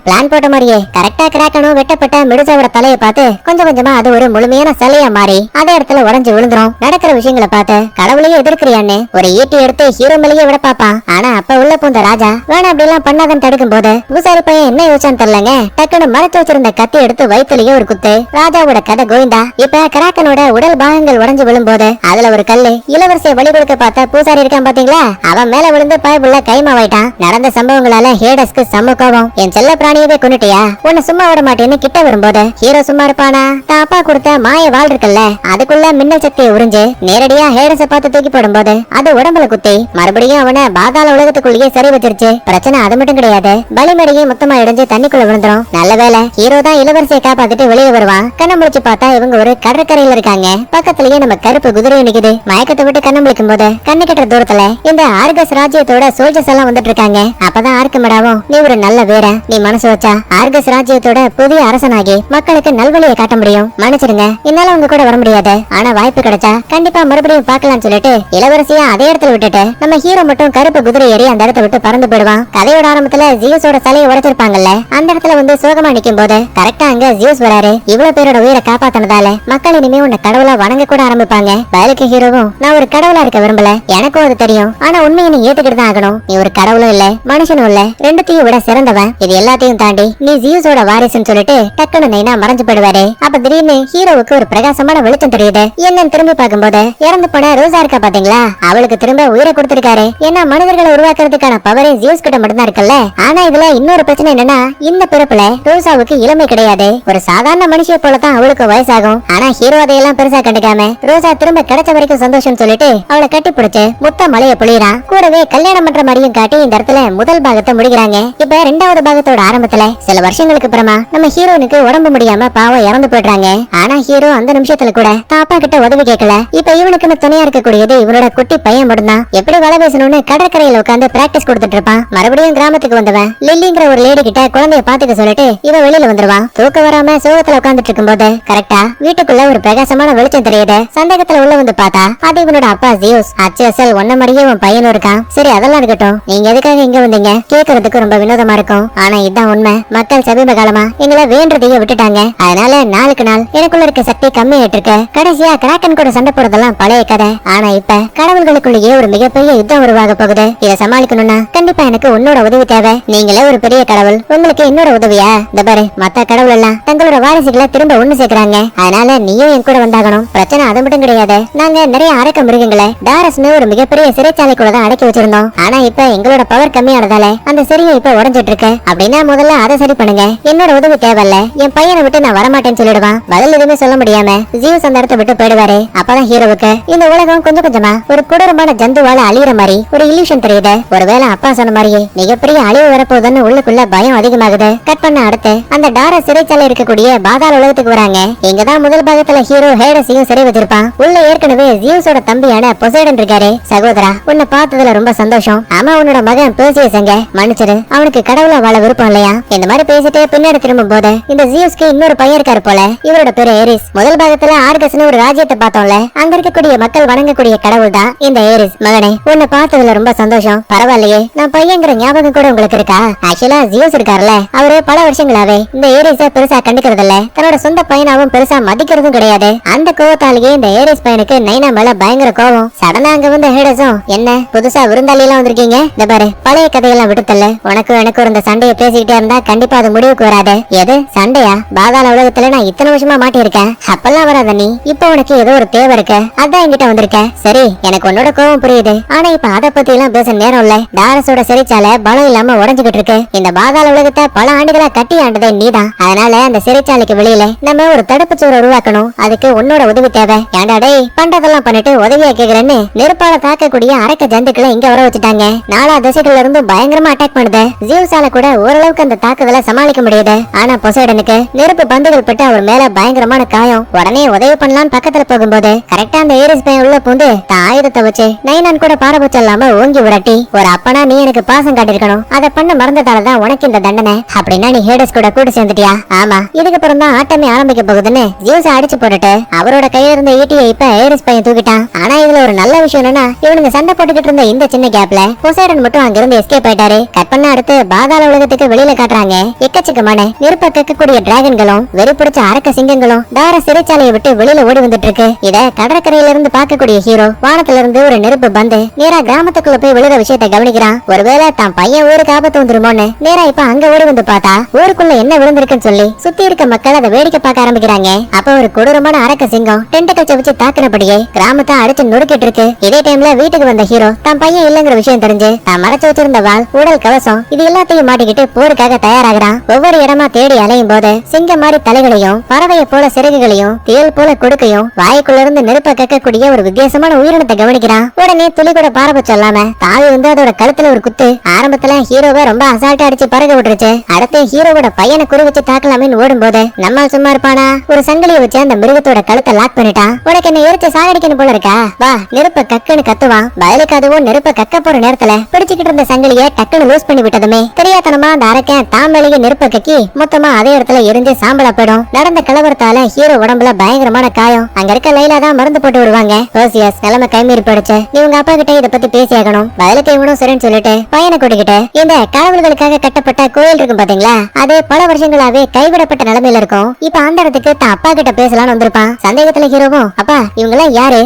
பிளான் போட்ட மாதிரியே கரெக்டா கிராக்கனும் வெட்டப்பட்ட மெடுசாவோட தலையை பார்த்து கொஞ்சம் கொஞ்சமா அது ஒரு முழுமையான சிலையா மாறி அதே இடத்துல உடஞ்சு விழுந்துரும். நடக்கிற விஷயங்களை பார்த்து கடவுளையே எதிர்க்கிறியான்னு ஒரு ஈட்டி எடுத்து ஹீரோ மேலேயே விட பாப்பான். ஆனா அப்ப உள்ள பூந்த ராஜா வேணா அப்படி எல்லாம் பண்ணாதன்னு தடுக்கும் போது பூசாரி பையன் என்ன யோசிச்சான்னு தெரியலங்க, டக்குன்னு மறைச்சு வச்சிருந்த கத்தி எடுத்து வயிற்றுலயே ஒரு குத்து. ராஜாவோட கதை கோவிந்தா. இப்ப கிராக்கனோட உடல் பாகங்கள் உடஞ்சு விழும்போது அதுல ஒரு கல்லு இளவரசியை வழி கொடுக்க பார்த்த பூசாரி இருக்கான் பாத்தீங்களா, அவன் மேல விழுந்து பயப்புள்ள கைமாவாயிட்டான். நடந்த சம்பவங்களால ஹேடஸ்க்கு செம்ம கோபம். என் செல்ல பிராணியவே கொண்டுட்டியா, உன்னை சும்மா விட மாட்டேன்னு கிட்ட வரும்போது ஹீரோ சும்மா இருப்பானா? தான் அப்பா கொடுத்த மாய வாள் இருக்குல்ல, அதுக்குள்ள மின்னல் சக்தியை உறிஞ்சு நேரடியா ஹேடஸை பார்த்து தூக்கி போடும்போது அது உடம்புல குத்தி மறுபடியும் அவனை பாதாள உலகத்துக்குள்ளேயே சரி வச்சிருச்சு. பிரச்சனை அது மட்டும் கிடையாது, பலி மணிமேடையே மொத்தமா இடைஞ்சு தண்ணிக்குள்ள விழுந்துரும். நல்ல வேலை ஹீரோ தான் இளவரசியை காப்பாத்திட்டு வெளியே வருவான். கண்ணை முடிச்சு பார்த்தா இவங்க ஒரு கடற்கரையில இருக்காங்க. பக்கத்துலயே நம்ம கருப்பு குதிரை நிக்குது. மயக்கத்தை விட்டு கண்ணை முழிக்கும் போது கண்ணு கிட்ட தூரத்துல இந்த ஆர்கஸ் ராஜ்யத்தோட சோல்ஜர்ஸ் எல்லாம் வந்துட்டு இருக்காங்க. அப்பதான் ஆர்கமிடாவும் நீ ஒரு நல்ல வீரன், நீ மனசு வச்சா ஆர்கஸ் ராஜ்யத்தோட புதிய அரசனாகி மக்களுக்கு நல்வழியை காட்ட முடியும். மன்னிச்சிடுங்க, என்னால உங்க கூட வர முடியாது. ஆனா வாய்ப்பு கிடைச்சா கண்டிப்பா மறுபடியும் பார்க்கலாம்னு சொல்லிட்டு இளவரசியா அதே இடத்துல விட்டுட்டு நம்ம ஹீரோ மட்டும் கருப்பு குதிரை ஏறி அந்த இடத்த விட்டு பறந்து போயிடுவான். கதையோட ஆரம்பத்துல ஜியூஸோட தலையை உடைச்சிருப்பாங்கல்ல, அந்த இடத்துல வந்து சோகமா நிக்கும் போது கரெக்டா அங்க ஜியூஸ் வராரு. இவ்வளவு பேரோட உயிரை காப்பாத்தினதால மக்கள் இனிமே உன்னை கடவுளா வணங்க கூட ஆரம்பிப்பாங்க. வேலைக்கு ஹீரோவும் நான் ஒரு கடவுளா இருக்க விரும்பல, எனக்கும் அது தெரியும். ஆனா உண்மையை நீ ஏத்துக்கிட்டு தான் ஆகணும். நீ ஒரு கடவுளும் இல்ல மனுஷனும் இல்ல, ரெண்டுத்தையும் விட சிறந்தவன். இது எல்லாத்தையும் தாண்டி நீ ஜியூஸோட வாரிசுன்னு சொல்லிட்டு டக்குனு நைனா மறைஞ்சு போயிடுவாரு. அப்ப திடீர்னு ஹீரோவுக்கு ஒரு பிரகாசமான வெளிச்சம் தெரியுது. என்னன்னு திரும்பி பார்க்கும்போது இறந்து போன ரோசா இருக்கா பாத்தீங்களா, அவளுக்கு திரும்ப உயிரை கொடுத்திருக்காரு. ஏன்னா மனிதர்களை உருவாக்குறதுக்கான பவரே ஜியூஸ் கிட்ட மட்டும்தான் இருக்குல்ல. ஆனா இதுல இன்னொரு பிரச்சனை என்னன்னா, இந்த பிறப்புல ரோசாவுக்கு இளமை கிடையாது. ஒரு சாதாரண மனுஷிய போலதான் அவளுக்கு வயசாகும். ஆனா ஹீரோ அதையெல்லாம் பெருசா கண்டுக்காம ரோசா திரும்ப கிடைச்ச வரைக்கும் சந்தோஷம் சொல்லிட்டு அவளை கட்டி பிடிச்சு முத்த மலைய பொழியறான். கூடவே கல்யாணம் பண்ற மாதிரியும் காட்டி இந்த இடத்துல முதல் பாகத்தை முடிக்கிறாங்க. இப்ப ரெண்டாவது பாகத்தோட ஆரம்பத்துல சில வருஷங்களுக்கு அப்புறமா நம்ம ஹீரோனுக்கு உடம்பு முடியாம பாவம் இறந்து போயிடுறாங்க. ஆனா ஹீரோ அந்த நிமிஷத்துல கூட தாப்பா கிட்ட உதவி கேட்கல. இப்ப இவனுக்குன்னு துணையா இருக்கக்கூடியது இவனோட குட்டி பையன் மட்டும்தான். எப்படி வலை பேசணும்னு கடற்கரையில உட்காந்து பிராக்டிஸ் கொடுத்துட்டு இருப்பான். மறுபடியும் கிராமத்துக்கு வந்தவன் லில்லிங்கிற ஒரு லேடி கிட்ட குழந்தைய பாத்துக்க சொல்லிட்டு இவன் வெளியில வந்துருவான். தூக்கம் வராம சோகத்துல உட்காந்துட்டு இருக்கும் போது கரெக்டா வீட்டுக்குள்ள ஒரு பிரகாசமான வெளிச்சம் தெரியுது. சந்தேகத்துல உள்ள வந்து பார்த்தா அது இவனோட அப்பா ஜியூஸ். அச்சல் ஒன்ன மாதிரியே உன் பையனும் இருக்கான். சரி அதெல்லாம் இருக்கட்டும், நீங்க எதுக்காக இங்க வந்தீங்க கேக்குறதுக்கு ரொம்ப வினோதமா இருக்கும். ஆனா இதுதான் உண்மை. மக்கள் சமீப காலமா எங்களை வேண்டதையே விட்டுட்டாங்க. அதனால நாளுக்கு நாள் எனக்குள்ள இருக்க சக்தி கம்மியாயிட்டு இருக்கு. கடைசியா கிராக்கன் கூட சண்டை போடுறதெல்லாம் பழைய கதை. ஆனா இப்ப கடவுள்களுக்குள்ளேயே ஒரு மிகப்பெரிய யுத்தம் உருவாக போகுது. இதை சமாளிக்கணும்னா கண்டிப்பா எனக்கு உன்னோட உதவி தேவை. நீங்களே ஒரு பெரிய கடவுள், உங்களுக்கு என்னோட உதவியா? இந்த பாரு, மத்த கடவுள் எல்லாம் தங்களோட வாரிசுகளை திரும்ப ஒண்ணு சேர்க்கிறாங்க. அதனால நீயும் என் கூட வந்தாகணும். பிரச்சனை அது மட்டும் கிடையாது. நாங்க நிறைய அரக்க மிருகங்களை டாரஸ்னு ஒரு மிகப்பெரிய சிறைச்சாலைக்குள்ள தான் அடக்கி வச்சிருந்தோம். ஆனா இப்ப எங்களோட பவர் கம்மியானதால அந்த சிறையை இப்ப உடஞ்சிட்டு இருக்கு. அப்படின்னா முதல்ல அதை சரி பண்ணுங்க. என்னோட உதவி தேவையில்ல. என் பையனை விட்டு நான் வரமாட்டேன்னு சொல்லிடுவான். பதில் எதுவுமே சொல்ல முடியாம ஜியூஸ் அந்த இடத்தை விட்டு போயிடுவாரு. அப்பதான் ஹீரோவுக்கு இந்த உலகம் கொஞ்சம் கொஞ்சமா ஒரு கொடூரமான ஜந்துவால அழியிற மாதிரி ஒரு இல்யூஷன் தெரியுது. ஒருவேளை அப்பா சொன்ன மாதிரியே மிகப்பெரிய அழிவு வரப்போகுதுன்னு உள்ளுக்குள்ள பயம் அதிகமாகுது. கட் பண்ண அடுத்து அந்த டாரஸ் சிறைச்சாலை இருக்கக்கூடிய பாதாள உலகத்துக்கு வராங்க. இங்கதான் முதல் பாகத்துல ஹீரோ ஹேடஸையும் சிறை வச்சிருப்பான். உள்ள ஏற்கனவே ஜியூஸோட தம்பியான பொசைடன் இருக்காரு. சகோதரா, உன்னை பார்த்ததுல ரொம்ப சந்தோஷம். ஆமா, உன்னோட மகன் பேர்சியஸ் எங்க? மன்னிச்சிடு, அவனுக்கு கடவுளா வாழ விருப்பம் இல்லையா? இந்த மாதிரி பேசிட்டு பின்னாடி திரும்பும் போது இந்த ஜியூஸ்க்கு இன்னொரு பையன் இருக்காரு போல. இவரோட பேரு ஏரிஸ். முதல் பாகத்துல ஆர்கஸ்னு ஒரு ராஜ்யத்தை பார்த்தோம்ல, அங்க இருக்கக்கூடிய மக்கள் வணங்கக்கூடிய கடவுள் தான் இந்த ஏரிஸ். மகனே, உன்னை பார்த்ததுல ரொம்ப சந்தோஷம். பரவாயில்லையே, நான் பையங்கிற ஞாபகம் கூட உங்களுக்கு இருக்கா? ஆக்சுவலா ஜியூஸ் இருக்காருல்ல, அவரு பல வருஷங்களாவே இந்த ஏரிஸ பெருசா கண்டுக்கிறது இல்ல. தன்னோட சொந்த பையனாவும் பெருசா மதிக்கிறதும் கிடையாது. அந்த கோவத்தாலேயே இந்த ஏரிஸ் பையனுக்கு நைனா மேல பயங்கர கோவம். சடனா அங்க வந்து ஹேடஸும், என்ன புதுசா விருந்தாளி எல்லாம் வந்திருக்கீங்க? இந்த பாரு, பழைய கதையெல்லாம் விடுத்தல. உனக்கும் எனக்கும் இந்த சண்டையை பேசிக்கிட்டே இருந்தா கண்டிப்பா அது முடிவுக்கு வராது. எது சண்டையா? பாதாள உலகத்துல நான் இத்தனை வருஷமா மாட்டிருக்கேன். அப்பெல்லாம் வராத நீ. இப்ப உனக்கு ஏதோ ஒரு தேவை இருக்கு, அதான் என்கிட்ட வந்திருக்க. சரி, எனக்கு உன்னோட கோவம் புரியுது. ஆனா இப்ப அதை பத்தி எல்லாம் பேச நேரம் இல்ல. டாரஸோட சிறைச்சாலை பலம் இல்லாம உடஞ்சுகிட்டு இருக்கு. இந்த பாதாள உலகத்தை பல ஆண்டுகளா கட்டி ஆண்டதே நீதான். அதனால அந்த சிறைச்சாலைக்கு வெளியில நம்ம ஒரு தடுப்பு சுவர் உருவாக்கணும். அதுக்கு உன்னோட உதவி தேவை. ஏன்டா டேய், பண்றதெல்லாம் பண்ணிட்டு உதவியா கேக்குறேன்னு நெருப்பால தாக்கக்கூடிய அரக்க ஜந்துக்களை இங்க வர வச்சுட்டாங்க. நாலா திசைகள்ல இருந்து பயங்கரமா அட்டாக் பண்ணுது. ஜியூஸால கூட ஓரளவுக்கு அந்த தாக்குதலை சமாளிக்க முடியுது. ஆனா பொசைடனுக்கு நெருப்பு பந்துகள் பட்டு அவர் மேல பயங்கரமான காயம். உடனே உதவி பண்ணலான்னு பக்கத்துல போகும்போது கரெக்டா அந்த ஏரிஸ் பையன் உள்ள பூந்து தான் ஆயுதத்தை வச்சு நைனான் கூட பாரபட்சம் இல்லாம ஓங்கி விரட்டி, ஒரு அப்பனா நீ எனக்கு பாசம் காட்டிருக்கணும், அதை பண்ண மறந்ததாலதான் உனக்கு இந்த தண்டனை. அப்படின்னா நீ ஹேடஸ் கூட கூட்டு சேர்ந்துட்டியா? ஆமா, இதுக்கப்புறம் தான் ஆட்டமே ஆரம்பிக்க போகுதுன்னு ஜியூஸ் அடிச்சு போட்டுட்டு அவரோட கையில இருந்த ஈட்டியை இப்ப ஏரிஸ் பையன் தூக்கிட்டான். ஆனா இதுல ஒரு நல்ல விஷயம் என்னன்னா, இவனுங்க சண்டை போட்டுக்கிட்டு இருந்த இந்த சின்ன கேப்ல பொசைடன் மட்டும் அங்க இருந்து எஸ்கேப் ஆயிட்டாரு. கட் பண்ண அடுத்து பாதாள உலகத்துக்கு வெளியில காட்டுறாங்க. எக்கச்சக்கமான நெருப்ப கேட்கக்கூடிய டிராகன்களும் வெறி பிடிச்ச அரக்க சிங்கங்களும் தார சிறைச்சாலையை விட்டு வெளியில ஓடி வந்துட்டு இருக்கு. இத கடற்கரையில இருந்து பார்க்கக்கூடிய ஹீரோ வானத்துல இருந்து ஒரு நெருப்பு பந்து நேரா கிராமத்துக்குள்ள போய் விழுற விஷயத்தை கவனிக்கிறான். ஒருவேளை தான் பையன் ஊருக்கு ஆபத்து வந்துருமோன்னு நேரா இப்ப அங்க ஓடி வந்து பார்த்தா ஊருக்குள்ள என்ன விழுந்திருக்குன்னு சொல்லி சுத்தி இருக்க மக்கள் அதை வேடிக்கை பார்க்க ஆரம்பிக்கிறாங்க. அப்ப ஒரு கொடூரமான அரக்க சிங்கம் டென்டக்கல்ஸ் வச்சு தாக்குனபடியே கிராமத்தை அடிச்சு நொறுக்கிட்டு இருக்கு. இதே டைம்ல வீட்டுக்கு வந்த ஹீரோ தான் பையன் இல்லங்கிற விஷயம் தெரிஞ்சு தான் மறைச்சு வச்சிருந்த வாள், உடல் கவசம் இது எல்லாத்தையும் மாட்டிக்கிட்டு போருக்காக தயாராகிறான். ஒவ்வொரு இடமா தேடி அலையும் போது சிங்கம் மாதிரி தலைகளையும் பறவையை போல சிறகுகளையும் தேல் போல கொடுக்கையும் வாய்க்குள்ள இருந்து நெருப்ப கக்கக்கூடிய ஒரு வித்தியாசமான உயிரினத்தை கவனிக்கிறான். உடனே துளி கூட பாரபட்சம் இல்லாம தாவி வந்து அதோட கழுத்துல ஒரு குத்து. ஆரம்பத்துல ஹீரோவை ரொம்ப அசால்ட்டா அடிச்சு பறக்க விட்டுருச்சு. அடுத்து ஹீரோவோட பையனை குறி வச்சு தாக்கலாமேன்னு ஓடும் போது நம்மால் சும்மா இருப்பானா? ஒரு சங்கிலியை வச்சு அந்த மிருகத்தோட கழுத்தை லாக் பண்ணிட்டான். உனக்கு என்ன எரிச்சு சாகடிக்கணும் போல இருக்கா? வா நெருப்ப கக்குன்னு கத்துவான். பதிலுக்கு அதுவும் நெருப்ப கக்க போற நேரத்துல பிடிச்சுக்கிட்டு இருந்த சங்கிலிய டக்குன்னு லூஸ் பண்ணி விட்டதுமே தெரியாதனமா அந்த அரக்கன் தாம்பலிய நெருப்ப கக்கி மொத்தமா அதே இடத்துல எரிஞ்சு சாம்பலா போயிடும். நடந்த கலவரத்தால ஹீரோ உடம்புல பயங்கரமான காயம். அங்க இருக்க லைலா தான் மருந்து போட்டு விடுவாங்க. ஓசியஸ் நிலைமை கைமீறி போயிடுச்சு. நீ உங்க அப்பா கிட்ட இத பத்தி பேசியாகணும். பதிலுக்கு இவனும் சரின்னு சொல்லிட்டு பையனை கூட்டிக்கிட்டு இந்த கடவுள்களுக்காக கட்டப்பட்ட கோயில் இருக்கும் பாத்தீங்களா, அது பல வருஷங்களாவே கைவிடப்பட்ட நிலைமையில இருக்கும். இப்ப அந்த இடத்துக்கு தான் அப்பா கிட்ட பேசலாம்னு வந்திருப்பான். சந்தேகத்துல ஹீரோவும் அப்பா இவங்க எல்லாம் யாரு?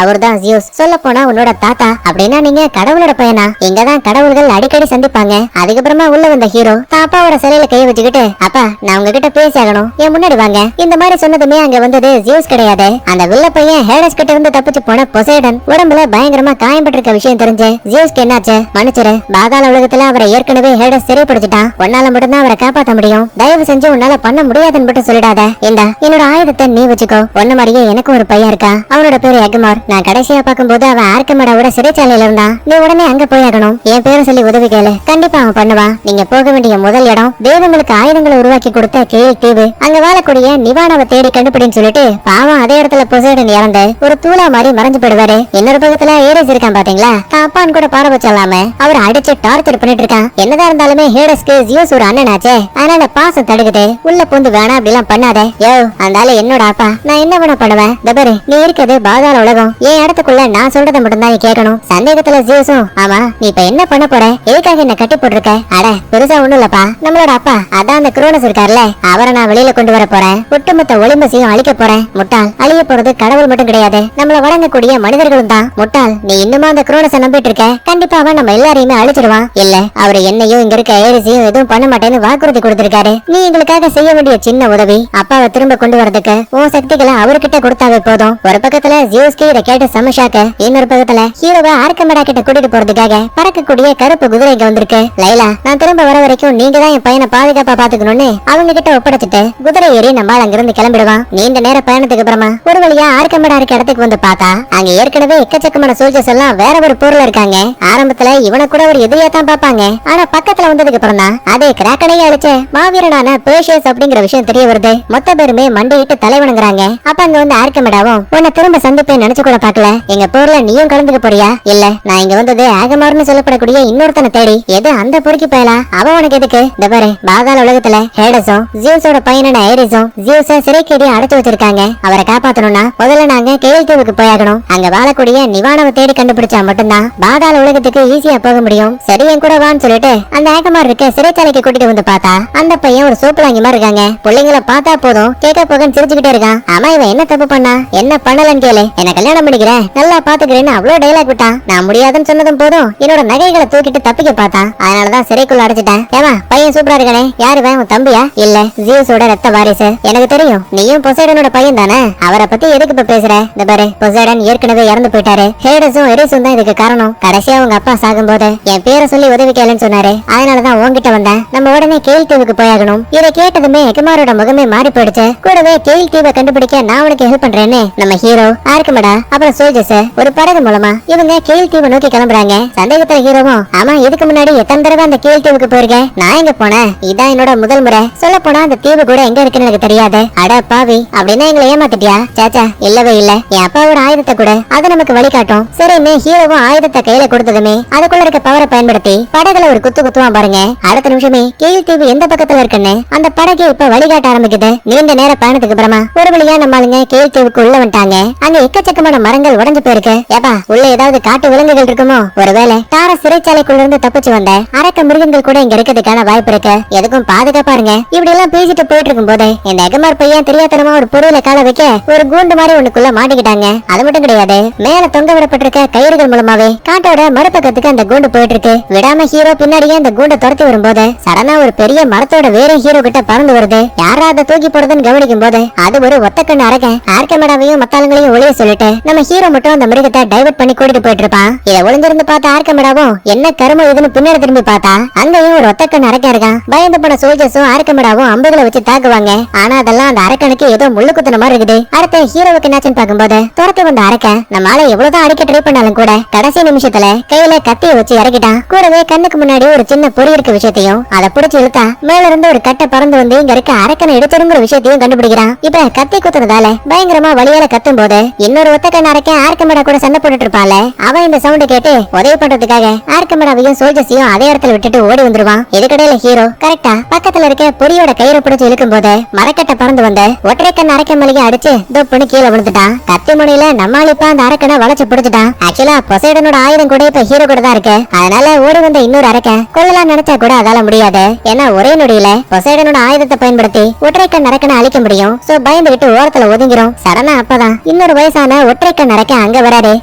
அவர்தான் ஜியூஸ். சொல்ல போனா உன்னோட தாத்தா. அப்படின்னா நீங்க கடவுளோட பையனா? இங்கதான் கடவுள்கள் அடிக்கடி சந்திப்பாங்க. அதுக்கப்புறமா உள்ள வந்த ஹீரோ தான் அப்பாவோட சிலையில கைய வச்சுக்கிட்டு அப்பா நான் உங்ககிட்ட பேசியாகணும், என் முன்னாடி வாங்க. இந்த மாதிரி சொன்னதுமே அங்க வந்தது ஜியூஸ் கிடையாது, அந்த வில்ல பையன் ஹேடஸ் கிட்ட இருந்து தப்பிச்சு போன பொசைடன். உடம்புல பயங்கரமா காயம்பட்டிருக்க விஷயம் தெரிஞ்சு ஜியூஸ்க்கு என்னாச்சு? மன்னிச்சிரு, பாதாள உலகத்துல அவரை ஏற்கனவே ஹேடஸ் சிறைப்படுத்திட்டான். உன்னால மட்டும்தான் அவரை காப்பாற்ற முடியும். தயவு செஞ்சு உன்னால பண்ண முடியாதுன்னு மட்டும் சொல்லிடாத. இந்தா என்னோட ஆயுதத்தை நீ வச்சுக்கோ. ஒன்ன மாதிரியே எனக்கு ஒரு பையன் இருக்கா. அவனோட பேரு எக்மார். நான் கடைசியா பார்க்கும்போது அவன் ஆர்கமடாவோட சிறைச்சாலையில இருந்தான். நீ உடனே அங்க போயாகணும். என் பேரை சொல்லி உதவி கேளு, கண்டிப்பா அவன் பண்ணுவான். நீங்க போக வேண்டிய முதல் இடம் தெய்வங்களுக்கு ஆயுதங்களை உருவாக்கி கொடுத்த கேல் தீவு. அங்க வாழக்கூடிய நிவானாவை தேடி கண்டுபிடின்னு சொல்லிட்டு பாவம் அதே இடத்துல பொசைடன் இறந்து ஒரு தூளா மாதிரி மறைஞ்சு போயிடுவாரு. இன்னொரு பக்கத்துல ஏரிஸ் இருக்கான் பாத்தீங்களா, தான் அப்பான்னு கூட பாட வச்சலாம அவர் அடிச்சு டார்ச்சர் பண்ணிட்டு இருக்கான். என்னதான் இருந்தாலுமே ஹேடஸ்க்கு ஜியூஸ் ஒரு அண்ணனாச்சே, அதனால பாசம் தடுக்குது. உள்ள பூந்து வேணா அப்படி எல்லாம் பண்ணாத. யோ அந்தால என்னோட அப்பா, நான் என்ன வேணா பண்ணுவேன். தபரு நீ இருக்கிறது பாதாள உலகம், என் இடத்துக்குள்ள நான் சொல்றதை மட்டும் தான் கேட்கணும். சந்தேகத்துல ஜியூஸும் ஆமா நீ இப்ப என்ன பண்ண போற, எதுக்காக என்ன கட்டி போட்டிருக்க? அட பெருசா ஒண்ணும் இல்லப்பா, நம்மளோட அப்பா அதான் அந்த குரோனஸ் இருக்கார்ல, அவரை நான் வெளியில கொண்டு வர போறேன். ஒட்டுமொத்த ஒளிமசையும் அழிக்க போறேன். முட்டாள், அழிய போறது கடவுள் மட்டும் கிடையாது, நம்மள வணங்கக்கூடிய மனிதர்களும் தான். முட்டாள், நீ இன்னுமா அந்த குரோனஸை நம்பிட்டு இருக்க? கண்டிப்பா அவன் நம்ம எல்லாரையுமே அழிச்சிருவான். இல்ல அவரு என்னையும் இங்க இருக்க ஏரிஸையும் எதுவும் பண்ண மாட்டேன்னு வாக்குறுதி கொடுத்திருக்காரு. நீ எங்களுக்காக செய்ய வேண்டிய சின்ன உதவி, அப்பாவை திரும்ப கொண்டு வரதுக்கு உன் சக்திகளை அவர்கிட்ட கொடுத்தாவே போதும். ஒரு பக்கத்துல ஜியூஸ்க்கு இதை கேட்டு சமஷாக்க, இன்னொரு பக்கத்துல ஹீரோவை ஆர்கமடா கிட்ட கூட்டிட்டு போறதுக்காக பறக்கக்கூடிய கருப்பு குதிரை இங்க வந்திருக்கு. லைலா நான் திரும்ப வர வரைக்கும் நீங்க தான் என் பையனை பாதுகாப்பா பாத்துக்கணும்னு அவங்க கிட்ட ஒப்படைச்சிட்டு குதிரை ஏறி நம்மால் அங்கிருந்து கிளம்பிடுவான். நீண்ட நேர பயணத்துக்கு அப்புறமா ஒரு வழியா ஆர்கமடா இருக்க இடத்துக்கு வந்து பார்த்தா அங்க ஏற்கனவே எக்கச்சக்கமான சோல்ஜர்ஸ் எல்லாம் வேற ஒரு போர்ல இருக்காங்க. ஆரம்பத்துல இவனை கூட ஒரு எதிரியா தான் பாப்பாங்க. ஆனா பக்கத்துல வந்ததுக்கு அப்புறம் தான் அதே கிராக்கனையே அழிச்ச மாவீரனான பேர்ஷியஸ் அப்படிங்கிற விஷயம் தெரிய வருது. மொத்த பேருமே மண்டையிட்டு தலைவணங்குறாங்க. அப்ப அங்க வந்து ஆர்கமடாவும் உன்னை திரும்ப சந்திப்பேன் நினைச்சு கூட பாக்கல. எங்க போர்ல நீயும் கலந்துக்க போறியா? இல்ல நான் இங்க வந்தது ஆகமார்னு சொல்லப்படக்கூடிய இன்னொருத்தனை தேடி. எது அந்த பொறுக்கி பயலா? அவன் உனக்கு எதுக்கு? இந்த பாரு பாதாள உலகத்துல ஹேடஸும் ஜியூஸோட பையனான ஏரிஸும் ஜியூஸ சிறைக்கேடி அடைச்சு வச்சிருக்காங்க. அவரை காப்பாத்தணும்னா முதல்ல நாங்க கேல் தீவுக்கு போயாகணும். அங்க வாழக்கூடிய நிவானாவை தேடி கண்டுபிடிச்சா மட்டும்தான் பாதாள உலகத்துக்கு ஈஸியா போக முடியும். சரி என் கூட வான்னு சொல்லிட்டு அந்த ஆகமார் இருக்க சிறைச்சாலைக்கு கூட்டிட்டு வந்து பார்த்தா அந்த பையன் ஒரு சோப்புலாங்கி மாதிரி இருக்காங்க. பிள்ளைங்களை பார்த்தா போதும் கேட்க போகன்னு சிரிச்சுக்கிட்டே இருக்கான். ஆமா இவன் என்ன தப்பு பண்ணா? என்ன பண்ணலன்னு கேளு, என்ன கல்யாணம் பண்ணிக்கிறேன் நல்லா பாத்துக்கிறேன்னு அவ்வளவு டைலாக் விட்டான். நான் முடியாதுன்னு சொன்னதும் போதும் என்னோட நகைகளை தூக்கிட்டு தப்பிக்க பார்த்தான். அதனாலதான் சிறைக்குள்ள அடைச்சிட்டேன். ஏமா பையன் சூப்பரா இருக்கானே, யாரு உன் தம்பியா? இல்ல ஜியூஸோட ரத்த வாரிசு. எனக்கு தெரியும் நீயும் பொசைடனோட பையன் தானே, அவரை பத்தி எதுக்கு இப்ப பேசுற? இந்த பாரு பொசைடன் ஏற்கனவே இறந்து போயிட்டாரு. ஹேடஸும் எரிஸும் தான் இதுக்கு காரணம். கடைசியா உங்க அப்பா சாகும்போது என் பேரை சொல்லி உதவி கேளுன்னு சொன்னாரு. அதனாலதான் உன்கிட்ட வந்தேன். நம்ம உடனே கேல் தீவுக்கு போயாகணும். இதை கேட்டதுமே எகமாரோட முகமே மாறி போயிடுச்சு. கூடவே கேல் தீவை கண்டுபிடிக்க நான் உனக்கு ஹெல்ப் பண்றேன்னு நம்ம ஹீரோ ஆர்கமடா அப்புறம் சோல்ஜர்ஸ் ஒரு படகு மூலமா இவங்க கேல் தீவை நோக்கி கிளம்புறாங்க. சந்தேகத்துல ஹீரோவும் ஆமா இதுக்கு முன்னாடி எத்தனை தடவை அந்த கேல் தீவுக்கு போயிருக்கேன், நான் எங்க போனேன்? இதான் என்னோட முதல் முறை. சொல்ல போனா அந்த தீவு கூட எங்க இருக்குன்னு எனக்கு தெரியாது. அட பாவி, அப்படின்னா எங்களை ஏமாத்திட்டியா? சாச்சா இல்லவே இல்ல, என் அப்பாவோட ஆயுதத்தை கூட அதை நமக்கு வழிகாட்டும். சரின்னு ஹீரோவும் ஆயுதத்தை கையில கொடுத்ததுமே அதுக்குள்ள இருக்க பவரை பயன்படுத்தி படகுல ஒரு குத்து குத்துவான் பாருங்க. அடுத்த நிமிஷமே கேல் தீவு எந்த பக்கத்துல இருக்குன்னு அந்த படகு இப்ப வழிகாட்ட ஆரம்பிக்குது. நீண்ட நேர பயணத்துக்கு அப்புறமா ஒரு வழியா நம்மளுங்க கேல் தீவுக்கு உள்ள வந்துட்டாங்க. அங்க எக்கச்சக்கமான மரங்கள் உடைஞ்சு போயிருக்கு. ஏப்பா உள்ள ஏதாவது காட்டு விலங்குகள் இருக்குமோ? ஒருவேளை தார சிறைச்சாலைக்குள்ள இருந்து தப்பிச்சு வந்த அரக்க மிருகங்கள் கூட இங்க இருக்கிறதுக்கான வாய்ப்பு இருக்கு. எதுக்கும் பாதுகாப்பா இருங்க. இப்படி எல்லாம் பேசிட்டு போயிட்டு இருக்கும் போது இந்த எகமார் பையன் தெரியாதனமா ஒரு பொருளை கால வைக்க ஒரு கூண்டு மாதிரி ஒண்ணுக்குள்ள மாட்டிக்கிட்டாங்க. அது மட்டும் கிடையாது, மேல தொங்க விடப்பட்டிருக்க கயிறுகள் மூலமாவே காட்டோட மறுபக்கத்துக்கு அந்த கூண்டு போயிட்டு இருக்கு. விடாம ஹீரோ பின்னாடியே அந்த கூண்டை துரத்தி வரும்போது சடனா ஒரு பெரிய மரத்தோட வேற ஹீரோ கிட்ட பறந்து வருது. யாரா அதை தூக்கி போடுறதுன்னு கவனிக்கும் போது அது ஒரு ஒத்தக்கண்ணு அரக்கன். ஆர்கமடாவையும் மத்தாளங்களையும் ஒளிய சொல்லிட்டு நம்ம ஹீரோ மட்டும் அந்த மிருகத்தை டைவர்ட் பண்ணி கூட்டிட்டு போயிட்டு இருப்பான். இதை ஒளிஞ்சிருந்து பார்த்த ஆர்கமடாவும் என்ன கரும இதுன்னு பின்னாடி திரும்பி பார்த்தா அங்கேயும் ஒரு ஒத்தக்கண்ணு அரக்கன் இருக்கான். பயந்து போன சோல்ஜர்ஸும் ஆர்கமடாவும் அம்புகளை வச்சு தாக்குவாங்க. ஆனா அதெல்லாம் அந்த அரக்கனுக்கு ஏதோ முள்ளு குத்துன மாதிரி இருக்குது. அடுத்த ஹீரோவுக்கு என்னாச்சுன்னு பார்க்கும்போது துரத்து வந்த அரக்கன் நம்மளால எவ்வளவுதான் அடிக்க ட்ரை பண்ணாலும் கூட கடைசி நிமிஷத்துல கையில கத்திய வச்சு இறக்கிட்டான். கூடவே கண்ணுக்கு முன்னாடி ஒரு சின்ன பொறி இருக்க விஷயத்தையும் அதை பிடிச்சு இழுத்தா மேல இருந்து ஒரு கட்டை பறந்து வந்து இங்க இருக்க அரக்கனை இடிச்சிருங்கிற விஷயத்தையும் கண்டுபிடிக்கிறான். இப்ப கத்தி குத்துறதால பயங்கரமா வலியால கத்தும் போது இன்னொரு ஒத்த கண் அரக்கன் ஆர்கமேடா கூட சண்டை போட்டுட்டு இருப்பான்ல, அவன் இந்த சவுண்ட் கேட்டு உதவி பண்றதுக்காக ஆர்கமேடாவையும் சோல்ஜர்ஸையும் அதே இடத்துல விட்டுட்டு ஓடி வந்துருவான். இதுக்கடையில ஹீரோ கரெக்டா பக்கத்துல இருக்க பொரியோட கயிறை பிடிச்சு இழுக்கும் போது மரக்கட்டை பறந்து வந்து ஒற்றை கண் அரக்கன் மளிகை அடிச்சு தொப்புன்னு கீழே விழுந்துட்டான். கத்தி முனையில நம்மால் இப்ப அந்த அரக்கனை வளைச்சு பிடிச்சிட்டான். ஆக்சுவலா பொசைடனோட ஆயுதம் கூட இப்ப ஹீரோ கூட தான் இருக்கு. அதனால ஓடி வந்த இன்னொரு அரக்கன் கொல்லலாம் நினைச்சா கூட அதால முடியாது. ஏன்னா ஒரே நொடியில பொசைடனோட ஆயுதத்தை பயன்படுத்தி ஒற்றைக்கண் அரக்கனை அழிக்க முடியும். சோ பயந்துகிட்டு ஓரத்துல ஒதுங்கிறோம். சடனா அப்பதான் இன்னொரு வயசான ஒற்றைக்கண் அரக்கன் அங்க வராரு.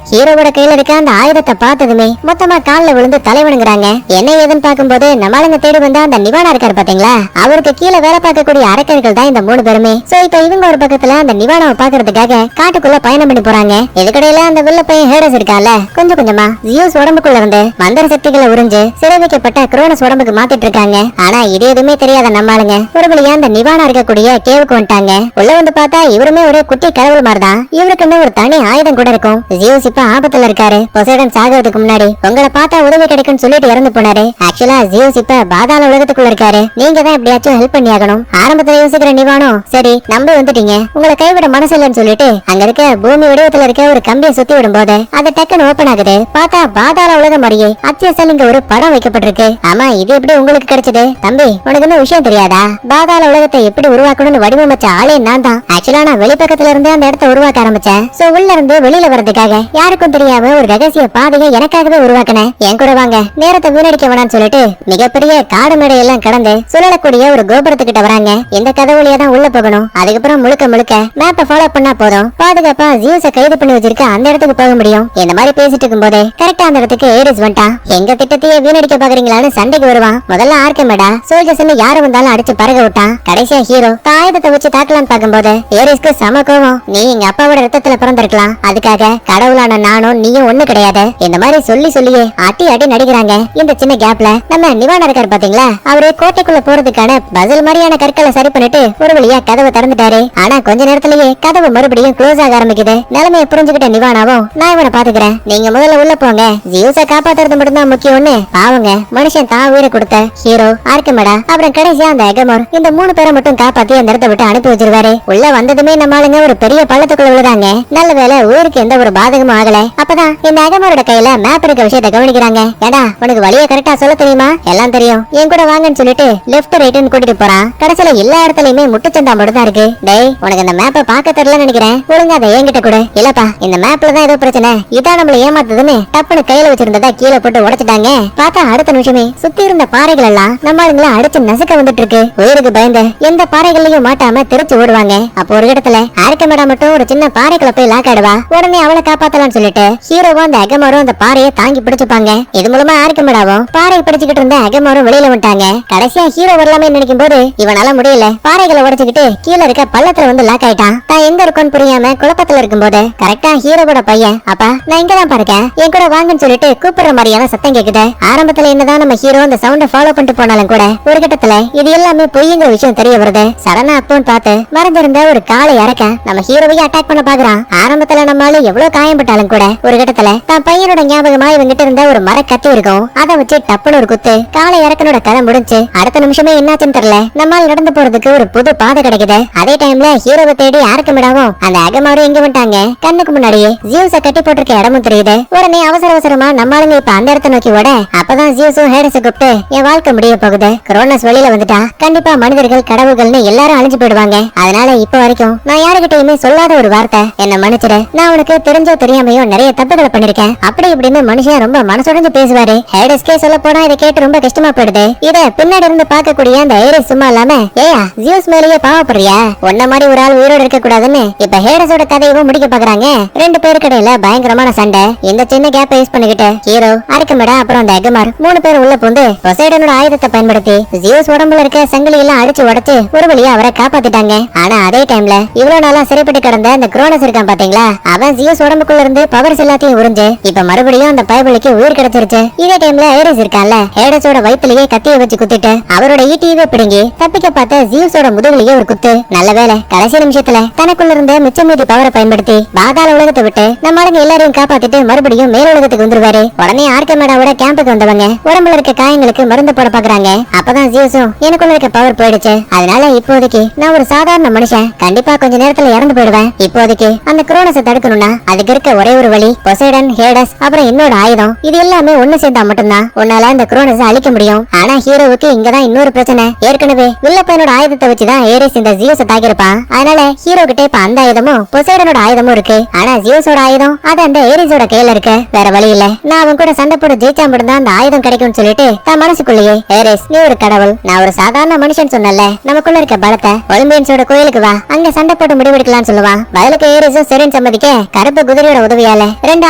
ஹீரோவோட கையில இருக்க அந்த ஆயுதத்தை பார்த்ததுமே மொத்தமா கால்ல விழுந்து தலைவணுங்கிறாங்க. என்ன ஏதுன்னு பாக்கும்போது நம்மளுங்க தேடி வந்தா அந்த நிவானா இருக்காரு பாத்தீங்களா, அவருக்கு கீழே வேலை பார்க்கக்கூடிய அரக்கர்கள் தான் இந்த 3 பேருமே. சோ இப்ப இவங்க ஒரு பக்கத்துல அந்த நிவானாவை பாக்குறதுக்காக காட்டுக்குள்ள பயணம் பண்ணி போறாங்க. இதுக்கடையில அந்த வெள்ள பையன் ஹேடஸ் இருக்கால, கொஞ்சம் கொஞ்சமா ஜியூஸ் உடம்புக்குள்ள இருந்து மந்திர சக்திகளை உறிஞ்சு சிறை வைக்கப்பட்ட குரோனஸ் உடம்புக்கு மாத்திட்டு இருக்காங்க. ஆனா இது எதுவுமே தெரியாத நம்மளுங்க ஒரு வழியா அந்த நிவானா இருக்கக்கூடிய கேவுக்கு வந்துட்டாங்க. உள்ள வந்து பார்த்தா இவருமே ஒரு குட்டி கடவுள் மாதிரிதான். இவருக்குன்னு ஒரு தனி ஆயுதம் கூட இருக்கும். ஜியூஸ் இப்ப ஆபத்துல இருக்காரு. பொசைடன் சாகிறதுக்கு முன்னாடி உங்களை பார்த்தா உதவி கிடைக்கும்னு சொல்லிட்டு இறந்து போனாரு. ஆக்சுவலா ஜியூஸ் இப்ப பாதாள உலகத்துக்குள்ள இருக்காரு. நீங்க தான் எப்படியாச்சும் ஹெல்ப் பண்ணி ஆகணும். ஆரம்பத்துல யோசிக்கிற நிவானோ சரி நம்பி வந்துட்டீங்க, உங்களை கைவிட மனசு இல்லைன்னு சொல்லிட்டு அங்க இருக்க பூமி வடிவத்துல இருக்க ஒரு கம்பியை சுத்தி விடும்போது அது டக்குன்னு ஓபன் ஆகுது. பார்த்தா பாதாள உலகம் மாதிரியே அத்தியாவசியம் இங்க ஒரு படம் வைக்கப்பட்டிருக்கு. ஆமா இது எப்படி உங்களுக்கு கிடைச்சது தம்பி, உனக்கு இன்னும் விஷயம் தெரியாதா? பாதாள உலகத்தை எப்படி உருவாக்கணும்னு வடிவமைச்ச ஆளே நான் தான். ஆக்சுவலா நான் வெளிப்பக்கத்துல இருந்து அந்த இடத்தை உருவாக்க ஆரம்பிச்சேன். சோ உள்ள இருந்து வெளியில வர்றதுக்காக யாருக்கும் தெரியாம ஒரு ரகசிய பாதையை எனக்காகவே உருவாக்கினேன். என் கூட வாங்க, நேரத்தை வீணடிக்க வேணாம்னு சொல்லிட்டு மிகப்பெரிய காடு மேடை எல்லாம் கடந்து சுழலக்கூடிய ஒரு கோபுரத்துக்கிட்ட வராங்க. இந்த கதை வழியா தான் உள்ள போகணும். அதுக்கப்புறம் முழுக்க முழுக்க மேப்பை ஃபாலோ பண்ணா போதும். பாதுகாப்பா ஜியூஸை கைது பண்ணி வச்சிருக்க அந்த இடத்துக்கு போக முடியும். இந்த மாதிரி பேசிட்டு இருக்கும் போதே கரெக்டா அந்த இடத்துக்கு ஏரிஸ் வந்துட்டான். எங்க திட்டத்தையே வீணடிக்க பாக்குறீங்களான்னு சண்டைக்கு வருவான். முதல்ல ஆர்கமேடா சோல்ஜர்ஸ் யாரு வந்தாலும் அடிச்சு பறக விட்டான். கடைசியா ஹீரோ ஆயுதத்தை வச்சு தாக்கலான்னு பாக்கும்போது ஏரிஸ்க்கு சம கோவம். நீ எங்க அப்பாவோட ரத்தத்துல பிறந்திருக்கலாம், அதுக்காக கடவுளான நானும் நீயும் ஒண்ணு கிடையாது. இந்த மாதிரி சொல்லி சொல்லியே அட்டி அடி நடிக்கிறாங்க. இந்த சின்ன கேப்ல நம்ம நிவானா இருக்காரு பாத்தீங்களா, அவரு கோட்டைக்குள்ள போறதுக்கான பசில் மாதிரியான கற்களை சரி பண்ணிட்டு ஒரு வழியா கதவை திறந்துட்டாரு. ஆனா கொஞ்ச நேரத்திலேயே கதவு மறுபடியும் க்ளோஸ் ஆக ஆரம்பிக்குது. நிலைமையை புரிஞ்சுக்கிட்ட நிவானாவும் நான் இவனை பாத்துக்கிறேன், நீங்க முதல்ல உள்ள போங்க, ஜியூஸை காப்பாத்துறது மட்டும்தான் முக்கியம்னு பாவங்க மனுஷன் தான் உயிரை கொடுத்த ஹீரோ ஆர்கமேடா அப்புறம் கடைசியா அந்த எகமோர் இந்த 3 பேரை மட்டும் காப்பாத்தி அந்த இடத்தை விட்டு அனுப்பி வச்சிருவாரு. உள்ள வந்ததுமே நம்ம ஆளுங்க ஒரு பெரிய பள்ளத்துக்குள்ள விழுறாங்க. நல்ல வேலை உயிருக்கு எந்த ஒரு பாதகமும் ஆகல. அப்பதான் இந்த எகமோரோட கையில மேப் இருக்க விஷயத்தை கவனிக்கிறாங்க. ஏடா உனக்கு வழியை கரெக்டா சொல்ல தெரியுமா? எல்லாம் தெரியும், என் கூட வாங்கன்னு சொல்லிட்டு லெஃப்ட் ரைட்னு கூட்டிட்டு போறான். கடைசியில எல்லா இடத்துலயுமே முட்டுச்சந்தா மட்டும் தான் இருக்கு. டேய் உனக்கு இந்த மேப்பை பார்க்க தெரியல நினைக்கிறேன், ஒழுங்கா அதை என்கிட்ட கொடு. இல்லப்பா இந்த மேப்ல தான் ஏதோ பிரச்சனை, இதான் நம்மள ஏமாத்துதுன்னு டப்புனு கையில வச்சிருந்ததா கீழே போட்டு உடைச்சிட்டாங்க. பார்த்தா அடுத்த நிமிஷமே சுத்தி இருந்த பாறைகள் எல்லாம் நம்ம ஆளுங்களை அடிச்சு நசுக்க வந்துட்டு இருக்கு. உயிருக்கு பயந்து எந்த பாறைகள்லயும் மாட்டாம திருச்சி ஓடுவாங்க. அப்போ ஒரு இடத்துல ஆர்கமேடா மட்டும் ஒரு சின்ன பாறைக்குள்ள போய் லாக் ஆடுவா. உடனே அவளை காப்பாத்தலாம்னு சொல்லிட்டு ஹீரோவும் அந்த அகமோரும் அந்த பாறையை தாங்கி பிடிச்சுப்பாங்க. இது மூலமா ஆர்கமேடாவும் பாறையை பிடிச்சுக்கிட்டு இருந்த அகமோரும் வெளியில வந்துட்டாங்க. கடைசியா ஹீரோ வரலாமே நினைக்கும் போது இவனால முடியல, பாறைகளை உடைச்சுக்கிட்டு கீழே இருக்க பள்ளத்துல வந்து லாக் ஆயிட்டான். தான் எங்க இருக்கும்னு புரியாம குழப்பத்துல இருக்கும் போது கரெக்டா ஹீரோவோட பையன் அப்பா நான் இங்கதான் பாருக்கேன், என் கூட வாங்கன்னு சொல்லிட்டு கூப்பிடுற மாதிரியான சத்தம் கேக்குது. ஆரம்பத்துல என்னதான் நம்ம ஹீரோ அந்த சவுண்ட ஃபாலோ பண்ணிட்டு போனாலும் கூட ஒரு கட்டத்துல இது எல்லாமே பொய்யுங்கிற விஷயம் தெரிய வருது. சடனா அப்போன்னு பார்த்து மறைஞ்சிருந்த ஒரு காலை இறக்க நம்ம ஹீரோவையும் அட்டாக் பண்ண பாக்குறான். ஆரம்பத்துல நம்மளால எவ்வளவு காயம்பட்டாலும் கூட ஒரு கட்டத்துல தான் பையனோட ஞாபகமா இவங்கிட்ட இருந்த ஒரு மர கத்தி இருக்கும், அதை வச்சு டப்புன்னு ஒரு குத்து காலை இறக்கனோட கதை முடிஞ்சு. அடுத்த நிமிஷமே என்னாச்சுன்னு தெரியல, நம்மால் நடந்து போறதுக்கு ஒரு புது பாதை கிடைக்குது. அதே டைம்ல ஹீரோவை தேடி ஆர்கமேடாவும் அந்த அகமாரும் எங்க வந்துட்டாங்க. கண்ணுக்கு முன்னாடியே ஜியூஸை கட்டி போட்டிருக்க இடமும் தெரியுது. உடனே அவசர அவசரமா நம்மளுங்க இப்ப அந்த இடத்தை நோக்கி ஓட அப்பதான் ஜியூஸும் ஹேடஸை கூப்பிட்டு என் வாழ்க்கை முடிய போகுது, குரோனஸ் வெளியில வந்துட்டா கண்டிப்பா மனிதர்கள் கடவுள்கள்னு எல்லாரும் அழிஞ்சு போயிடுவாங்க. அதனால இப்ப வரைக்கும் நான் யாருகிட்டயுமே சொல்லாத ஒரு வார்த்தை, என்ன மன்னிச்சிடு, நான் உனக்கு தெரிஞ்சோ தெரியாமையோ நிறைய தப்புகளை பண்ணிருக்கேன் அப்படி இப்படின்னு மனுஷன் ரொம்ப மனசுடைஞ்சு பேசுவாரு. ஹேடஸ்கே சொல்ல போனா இதை கேட்டு ரொம்ப கஷ்டமா போயிடுது. இத பின்னாடி இருந்து பார்க்கக்கூடிய அந்த ஏரிஸ் சும்மா இல்லாம ஏயா ஜியூஸ் மேலேயே பாவப்படுறியா, உன்ன மாதிரி ஒரு ஆள் உயிரோட இருக்க கூடாதுன்னு இப்ப ஹேடஸோட கதையவும் முடிக்க பாக்குறாங்க. 2 பேருக்கு இடையில பயங்கரமான சண்டை. இந்த சின்ன கேப்பை யூஸ் பண்ணிக்கிட்டு ஹீரோ ஆர்கமேடா அப்புறம் அந்த அகமார் 3 பேர் உள்ள புந்து பொசைடனோட ஆயுதத்தை பயன்படுத்தி ஜியூஸ் உடம்புல இருக்க சங்கிலி எல்லாம் அடிச்சு உடைச்சு ஒரு வழியா அவரை காப்பாத்திட்டாங்க. ஆனா அதே டைம்ல இவ்வளவு நாளா சிறைப்பட்டு கிடந்த அந்த குரோனஸ் இருக்கான் பாத்தீங்களா, அவன் ஜியூஸ் உடம்புக்குள்ள இருந்து பவர்ஸ் எல்லாத்தையும் உறிஞ்சு இப்ப மறுபடியும் அந்த பயபலிக்கு உயிர் கிடைச்சிருச்சு. இதே டைம்ல ஏரிஸ் இருக்கான்ல, ஹேடஸோட வயிற்றுலயே கத்திய வச்சு குத்திட்டு அவரோட ஈட்டியவே பிடுங்கி தப்பிக்க பார்த்த ஜியூஸோட முதுகுலயே ஒரு குத்து. நல்ல வேலை கடைசி நிமிஷத்துல தன்னை தனக்குள்ள இருந்த மிச்ச மீதி பவரை பயன்படுத்தி பாதாள உலகத்தை விட்டு நம்ம ஆளுங்க எல்லாரையும் காப்பாத்திட்டு மறுபடியும் மேல் உலகத்துக்கு வந்துருவாரு. உடனே ஆர்கமேடாவோட கேம்புக்கு வந்தவங்க உடம்புல இருக்க காயங்களுக்கு மருந்து போட பாக்குறாங்க. அப்பதான் ஜியூஸும் எனக்குள்ள இருக்க பவர் போயிடுச்சு, அதனால இப்போதைக்கு நான் ஒரு சாதாரண மனுஷன், கண்டிப்பா கொஞ்ச நேரத்துல இறந்து போயிடுவேன். இப்போதைக்கு அந்த குரோனஸை தடுக்கணும்னா அதுக்கு இருக்க ஒரே ஒரு வழி பொசைடன், ஹேடஸ், அப்புறம் என்னோட ஆயுதம், இது எல்லாமே ஒண்ணு சேர்ந்தா மட்டும்தான் உன்னால அந்த குரோனஸை அழிக்க முடியும். ஆனா ஹீரோவுக்கு இங்கதான் இன்னொரு பிரச்சனை. ஏற்கனவே வில்லப்பனோட ஆயுதத்தை வச்சுதான் ஏரிஸ் இந்த ஜியூஸை தாக்கிருப்பான். அதனால ஹீரோ கிட்ட இப்ப அந்த ஆயுதமும் பொசைடனோட ஆயுதமும் இருக்கு. ஆனா ஜியூஸோட ஆயுதம் அது அந்த ஏரிஸோட கையில இருக்கு. வேற வழி இல்ல, நான் அவன் கூட சண்டை போட ஜெயிச்சா மட்டும்தான் அந்த ஆயுதம் கிடைக்கும்னு சொல்லிட்டு தான் மனசுக்குள்ளேயே ஏரிஸ் நீ ஒரு கடவுள், நான் ஒரு சாதாரண மனுஷன் சொன்னல, நமக்குள்ள இருக்க பலத்தை ஒலிம்பியன்ஸோட கோயிலுக்கு வா, அங்க சண்டை போட்டு முடிவெடுக்கலாம்னு சொல்லுவான். பதிலுக்கு ஏரிஸும் சரின்னு சம்மதிக்க கருப்பு குதிரையோட உதவியால 2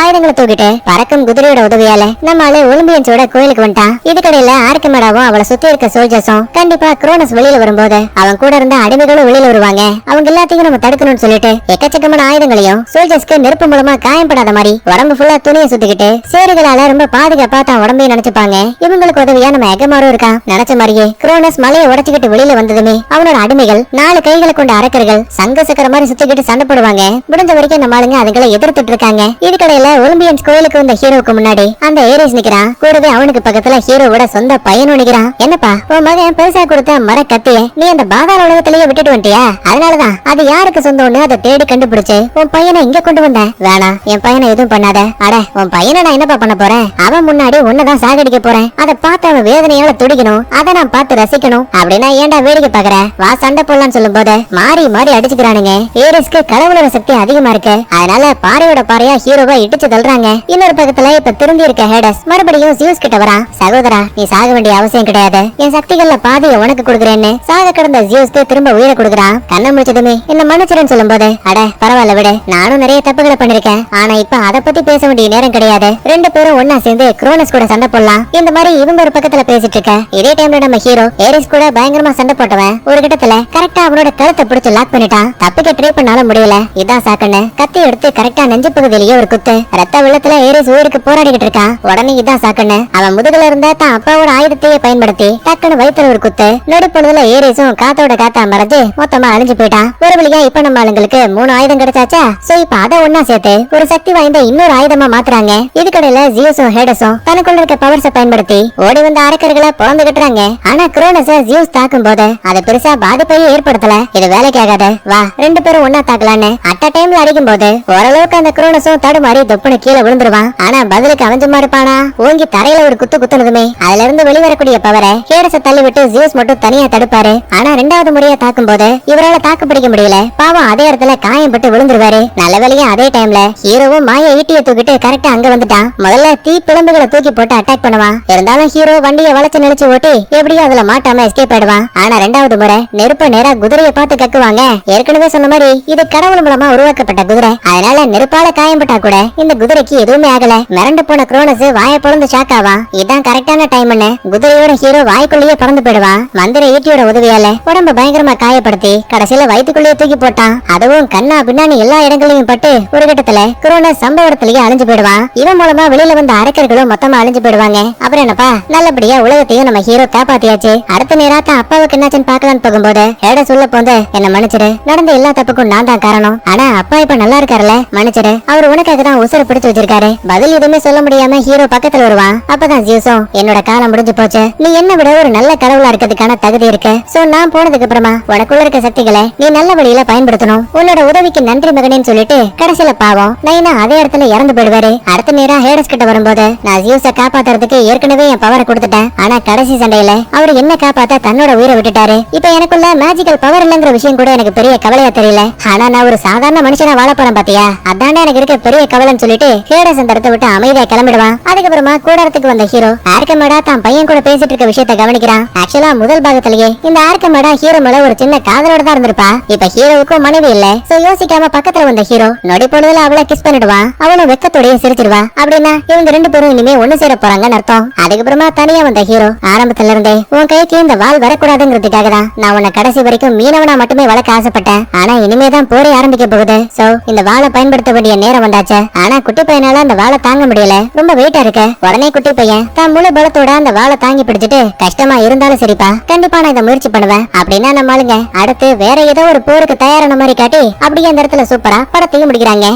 ஆயுதங்களை தூக்கிட்டு பறக்கும் குதிரையோட உதவியால நம்மால ஒலிம்பியன்ஸோட கோயிலுக்கு வந்துட்டான். இதுக்கடையில ஆர்கமேடாவும் அவளை சுத்தி இருக்க சோல்ஜர்ஸும் கண்டிப்பா குரோனஸ் வெளியில வரும்போது அவன் கூட இருந்த அடிமைகளும் வெளியில வருவாங்க. அவங்க எல்லாத்தையும் நம்ம தடுக்கணும்னு சொல்லிட்டு எக்கச்சக்கமான ஆயுதங்களையும் சோல்ஜர்ஸ்க்கு நெருப்பு மூலமா காயப்படாத மாதிரி உடம்பு ஃபுல்லா துணியை சுத்திக்கிட்டு சேறுகளால ரொம்ப பாதுகாப்பா தான் உடம்பையும் நினைச்சுப்பாங்க. இவங்களுக்கு உதவியா நம்ம எகமாரும் இருக்கான். நினைச்ச மாதிரியே குரோனஸ் மலையை உடைச்சுக்கிட்டு வெளியில வந்ததுமே அவனோட அடிமைகள் 4 கைகளை கொண்ட அரக்கர்கள் சங்க சக்கர மாதிரி சுத்திக்கிட்டு சண்டை போடுவாங்க. முடிஞ்ச வரைக்கும் நம்ம ஆளுங்க அதுங்களை எதிர்த்துட்டு இருக்காங்க. இதுக்கடையில ஒலிம்பியன்ஸ் கோயிலுக்கு வந்த ஹீரோவுக்கு முன்னாடி அந்த ஏரிஸ் நிக்கிறான். கூடவே அவனுக்கு பக்கத்துல ஹீரோவோட சொந்த பையனும் நிக்கிறான். என்னப்பா உன் மகன் பெருசா கொடுத்த மர கத்திய நீ அந்த பாதாள உலகத்திலேயே விட்டுட்டு வந்துட்டியா? அதனாலதான் அது யாருக்கு சொந்தம்னு அதை தேடி கண்டுபிடிச்சு உன் பையனை இங்க கொண்டு வந்த. வேணா, என் பையனை எதுவும் பண்ணாத. அட உன் பையனை நான் என்னப்பா பண்ண போறேன்? அவன் முன்னாடி உன்னதான் சாகடிக்க போறேன். அதை பார்த்து அவன் வேதனையால துடிக்கணும், அதை நான் பார்த்து ரசிக்கணும். அப்படின்னா ஏன்டா வேடிக்கை பாக்குற? வா சண்டை போடலாம்னு சொல்லும் போது மாறி மாறி அடிச்சுக்கிறானுங்க. ஏரிஸ்க்கு கடவுளோட சக்தி அதிகமா இருக்கு, அதனால பாறையோட பாறையா ஹீரோவை இடிச்சு தள்ளுறாங்க. இன்னொரு பக்கத்துல இப்ப திரும்பி இருக்க ஹேடஸ் மறுபடியும் ஜியூஸ் கிட்ட வரா. சகோதரா, நீ சாக வேண்டிய அவசியம் கிடையாது, என் சக்திகள்ல பாதியை உனக்கு கொடுக்குறேன்னு சாக கிடந்த ஜியூஸ்க்கு திரும்ப உயிரை கொடுக்குறான். கண்ணை முடிச்சதுமே என்ன மன்னிச்சிருன்னு சொல்லும் போது அட பரவாயில்ல விடு, நானும் நிறைய தப்புகளை பண்ணிருக்கேன், ஆனா இப்ப அதை பத்தி பேச வேண்டிய நேரம் கிடையாது. 2 பேரும் ஒன்னா சேர்ந்து குரோனஸ் கூட சண்டை போடலாம். இந்த மாதிரி இவங்க ஒரு பக்கத்துல பேசிட்டு இருக்க இதே டைம்ல நம்ம ஹீரோ ஏரிஸ் கூட பயங்கரமா சண்டை போட்டவன் ஒரு கிட்டத்துல கரெக்டா அவனோட கழுத்தை பிடிச்சு லாக் பண்ணிட்டான். தப்பிக்க ட்ரை பண்ணாலும் முடியல. இதான் சாக்கன்னு கத்தி எடுத்து கரெக்டா நெஞ்சு பகுதியிலேயே ஒரு குத்து. ரத்த வெள்ளத்துல ஏரிஸ் உயிருக்கு போராடிக்கிட்டு இருக்கான். உடனே இதான் சாக்கன்னு அவன் முதுகுல இருந்த தான் அப்பாவோட ஆயுதத்தையே பயன்படுத்தி டக்குன்னு வயிற்றுல ஒரு குத்து. நொடி பொழுதுல ஏரிஸும் காத்தோட காத்தா மறைஞ்சு மொத்தமா அழிஞ்சு போயிட்டான். ஒரு வழியா இப்ப நம்ம ஆளுங்களுக்கு 3 ஆயுதம் கிடைச்சாச்சா? சோ இப்ப அதை ஒன்னா சேர்த்து ஒரு சக்தி வாய்ந்த இன்னொரு ஆயுதமா மாத்துறாங்க. இதுக்கடையில ஜியூஸும் ஹேடஸும் தனக்குள்ள இருக்க பவர்ஸை பயன்படுத்தி ஓடி வந்த அரக்கர்களை பொழந்து கட்டுறாங்க. ஆனா குரோனஸ ஜியூஸ் தாக்கும் போது அது பெருசா பாதிப்பையும் ஏற்படுத்தல. இது வேலைக்கு ஆகாது, வா 2 பேரும் ஒன்னா தாக்கலான்னு அட்ட டைம்ல அடிக்கும் போது ஓரளவுக்கு அந்த குரோனஸும் தடுமாறி தொப்புன்னு கீழே விழுந்துருவான். ஆனா பதிலுக்கு அவஞ்சமா இருப்பானா ஓங்கி தரையில ஒரு குத்து குத்துனதுமே அதுல இருந்து வெளிவரக்கூடிய பவரை ஹேடஸ தள்ளி விட்டு ஜியூஸ் மட்டும் தனியா தடுப்பாரு. ஆனா 2வது முறையா தாக்கும் போது இவரால தாக்கு பிடிக்க முடியல. பாவம் அதே இடத்துல காயம்பட்டு விழுந்துருவாரு. நல்ல வேலையா அதே டைம்ல ஹீரோவும் மாய ஈட்டியை தூக்கிட்டு கரெக்டா அங்க வந்துட்டான். முதல்ல தீ பிளம்புகளை தூக்கி போட்டு அட்டாக் பண்ணுவான். இருந்தாலும் ஹீரோ வண்டியை வளைச்சு நினைச்சு ஓட்டி எப்படியும் அதுல மாட்டாம எஸ்கேப் ஆயிடுவான். ஆனா 2வது முறை நெருப்ப நேரா குதிரையை பார்த்து கக்குவாங்க. ஏற்கனவே சொன்ன மாதிரி இது கடவுள் மூலமா உருவாக்கப்பட்ட குதிரை, அதனால நெருப்பால காயம்பட்டா கூட இந்த குதிரைக்கு எதுவுமே ஆகல. மிரண்டு போன குரோனஸ் வாய பொழந்து ஷாக் ஆவான். இதான் கரெக்டான டைம்னு குதிரையோட ஹீரோ வாய்க்குள்ளேயே பறந்து போயிடுவான். மந்திர ஈட்டியோட உதவியால உடம்ப பயங்கரமா காயப்படுத்தி கடைசியில வயிற்றுக்குள்ளேயே தூக்கி போட்டான். அதுவும் கண்ணா பின்னாடி எல்லா இடங்களையும் பட்டு ஒரு கட்டத்துல குரோனஸ் சம்பவ இடத்துலயே அழிஞ்சு போயிடுவான். இவன் மூலமா வெளியில வந்த அரக்கர்களும் மொத்தமா அழிஞ்சு போயிடுவாங்க. அப்புறம் என்னப்பா, நல்லபடியா உலகத்தையும் நம்ம ஹீரோ காப்பாத்தியாச்சு. அடுத்த நேராத்த அப்பாவுக்கு என்னாச்சுன்னு பாக்கலான்னு போகும்போது ஹேடஸ் உள்ள போந்து என்ன மன்னிச்சிடு, நடந்த எல்லா தப்புக்கும் நான் தான் காரணம், ஆனா அப்பா இப்ப நல்லா இருக்காருல, மன்னிச்சிடு, அவர் உனக்காக தான் உசுர பிடிச்சு வச்சிருக்காரு. பதில் எதுவுமே சொல்ல முடியாம ஹீரோ பக்கத்துல வருவான். அப்பதான் ஜியூஸும் என்னோட காலம் முடிஞ்சு போச்சு, நீ என்ன விட ஒரு நல்ல கடவுளா இருக்கிறதுக்கான தகுதி இருக்கு. சோ நான் போனதுக்கு அப்புறமா உனக்குள்ள இருக்க சக்திகளை நீ நல்ல வழியில பயன்படுத்தணும், உன்னோட உதவிக்கு நன்றி மகனேன்னு சொல்லிட்டு கடைசியில பாவம் நைனா அதே இடத்துல இறந்து போயிடுவாரு. அடுத்த நேரா ஹேடஸ் கிட்ட வரும்போது நான் ஜியூஸ காப்பாத்துறதுக்கு ஏற்கனவே என் பவரை கொடுத்துட்டேன், ஆனா கடைசி சண்டையில அவர் என்ன காப்பாத்த தன்னோட உயிரை விட்டுட்டாரு. இப்ப எனக்குள்ள மேஜிக்கல் பவர் இல்லங்கிற விஷயம் கூட எனக்கு பெரிய கவலையா தெரியல, ஆனா நான் ஒரு சாதாரண மனுஷனா வாழ போறேன் பாத்தியா, அதானே எனக்கு இருக்க பெரிய கவலைன்னு சொல்லிட்டு ஹேடஸ் அந்த இடத்தை விட்டு அமைதியா கிளம்பிடுவான். அதுக்கப்புறமா கூடாரத்துக்கு வந்த ஹீரோ ஆர்கமேடா தான் பையன் கூட பேசிட்டு இருக்க விஷயத்த கவனிக்கிறான். ஆக்சுவலா முதல் பாகத்திலேயே இந்த ஆர்கமேடா ஹீரோ மேல ஒரு சின்ன காதலோட தான் இருந்திருப்பா. இப்ப ஹீரோவுக்கும் மனைவி இல்ல. சோ யோசிக்காம பக்கத்துல வந்த ஹீரோ நொடி பொழுதுல அவளை கிஸ் பண்ணிடுவான். அவளும் வெக்கத்தோடய சிரிச்சிருவா. அப்படின்னா இவங்க 2 பேரும் இனிமே ஒண்ணு சேர போறாங்கன்னு அர்த்தம். அதுக்கப்புறமா தனியா வந்த ஹீரோ ஆரம்பத்துல இருந்தே உன் கைக்கு இந்த வால் வரக்கூடாதுங்கிறதுக்காக தான் நான் உன்னை கடைசி வரைக்கும் மீனவனா மட்டுமே வளர்க்க ஆசைப்பட்டேன், ஆனா இனிமேதான் போரே ஆரம்பிக்க போகுது. சோ இந்த வாளை பயன்படுத்த வேண்டிய நேரம் வந்தாச்சு. ஆனா குட்டி பையனால அந்த வாளை தாங்க முடியல, ரொம்ப வெயிட்டா இருக்கு. உடனே குட்டி பையன் தான் முழு பலத்தோட அந்த வாளை தாங்கி பிடிச்சிட்டு கஷ்டமா இருந்தாலும் சரிப்பா, கண்டிப்பா நான் இதை முயற்சி பண்ணுவேன் அப்படின்னா நம்ம ஆளுங்க அடுத்து வேற ஏதோ ஒரு போருக்கு தயாரா தயாரான மாதிரி காட்டி அப்படியே அந்த இடத்துல சூப்பரா படத்தையும் முடிக்கிறாங்க.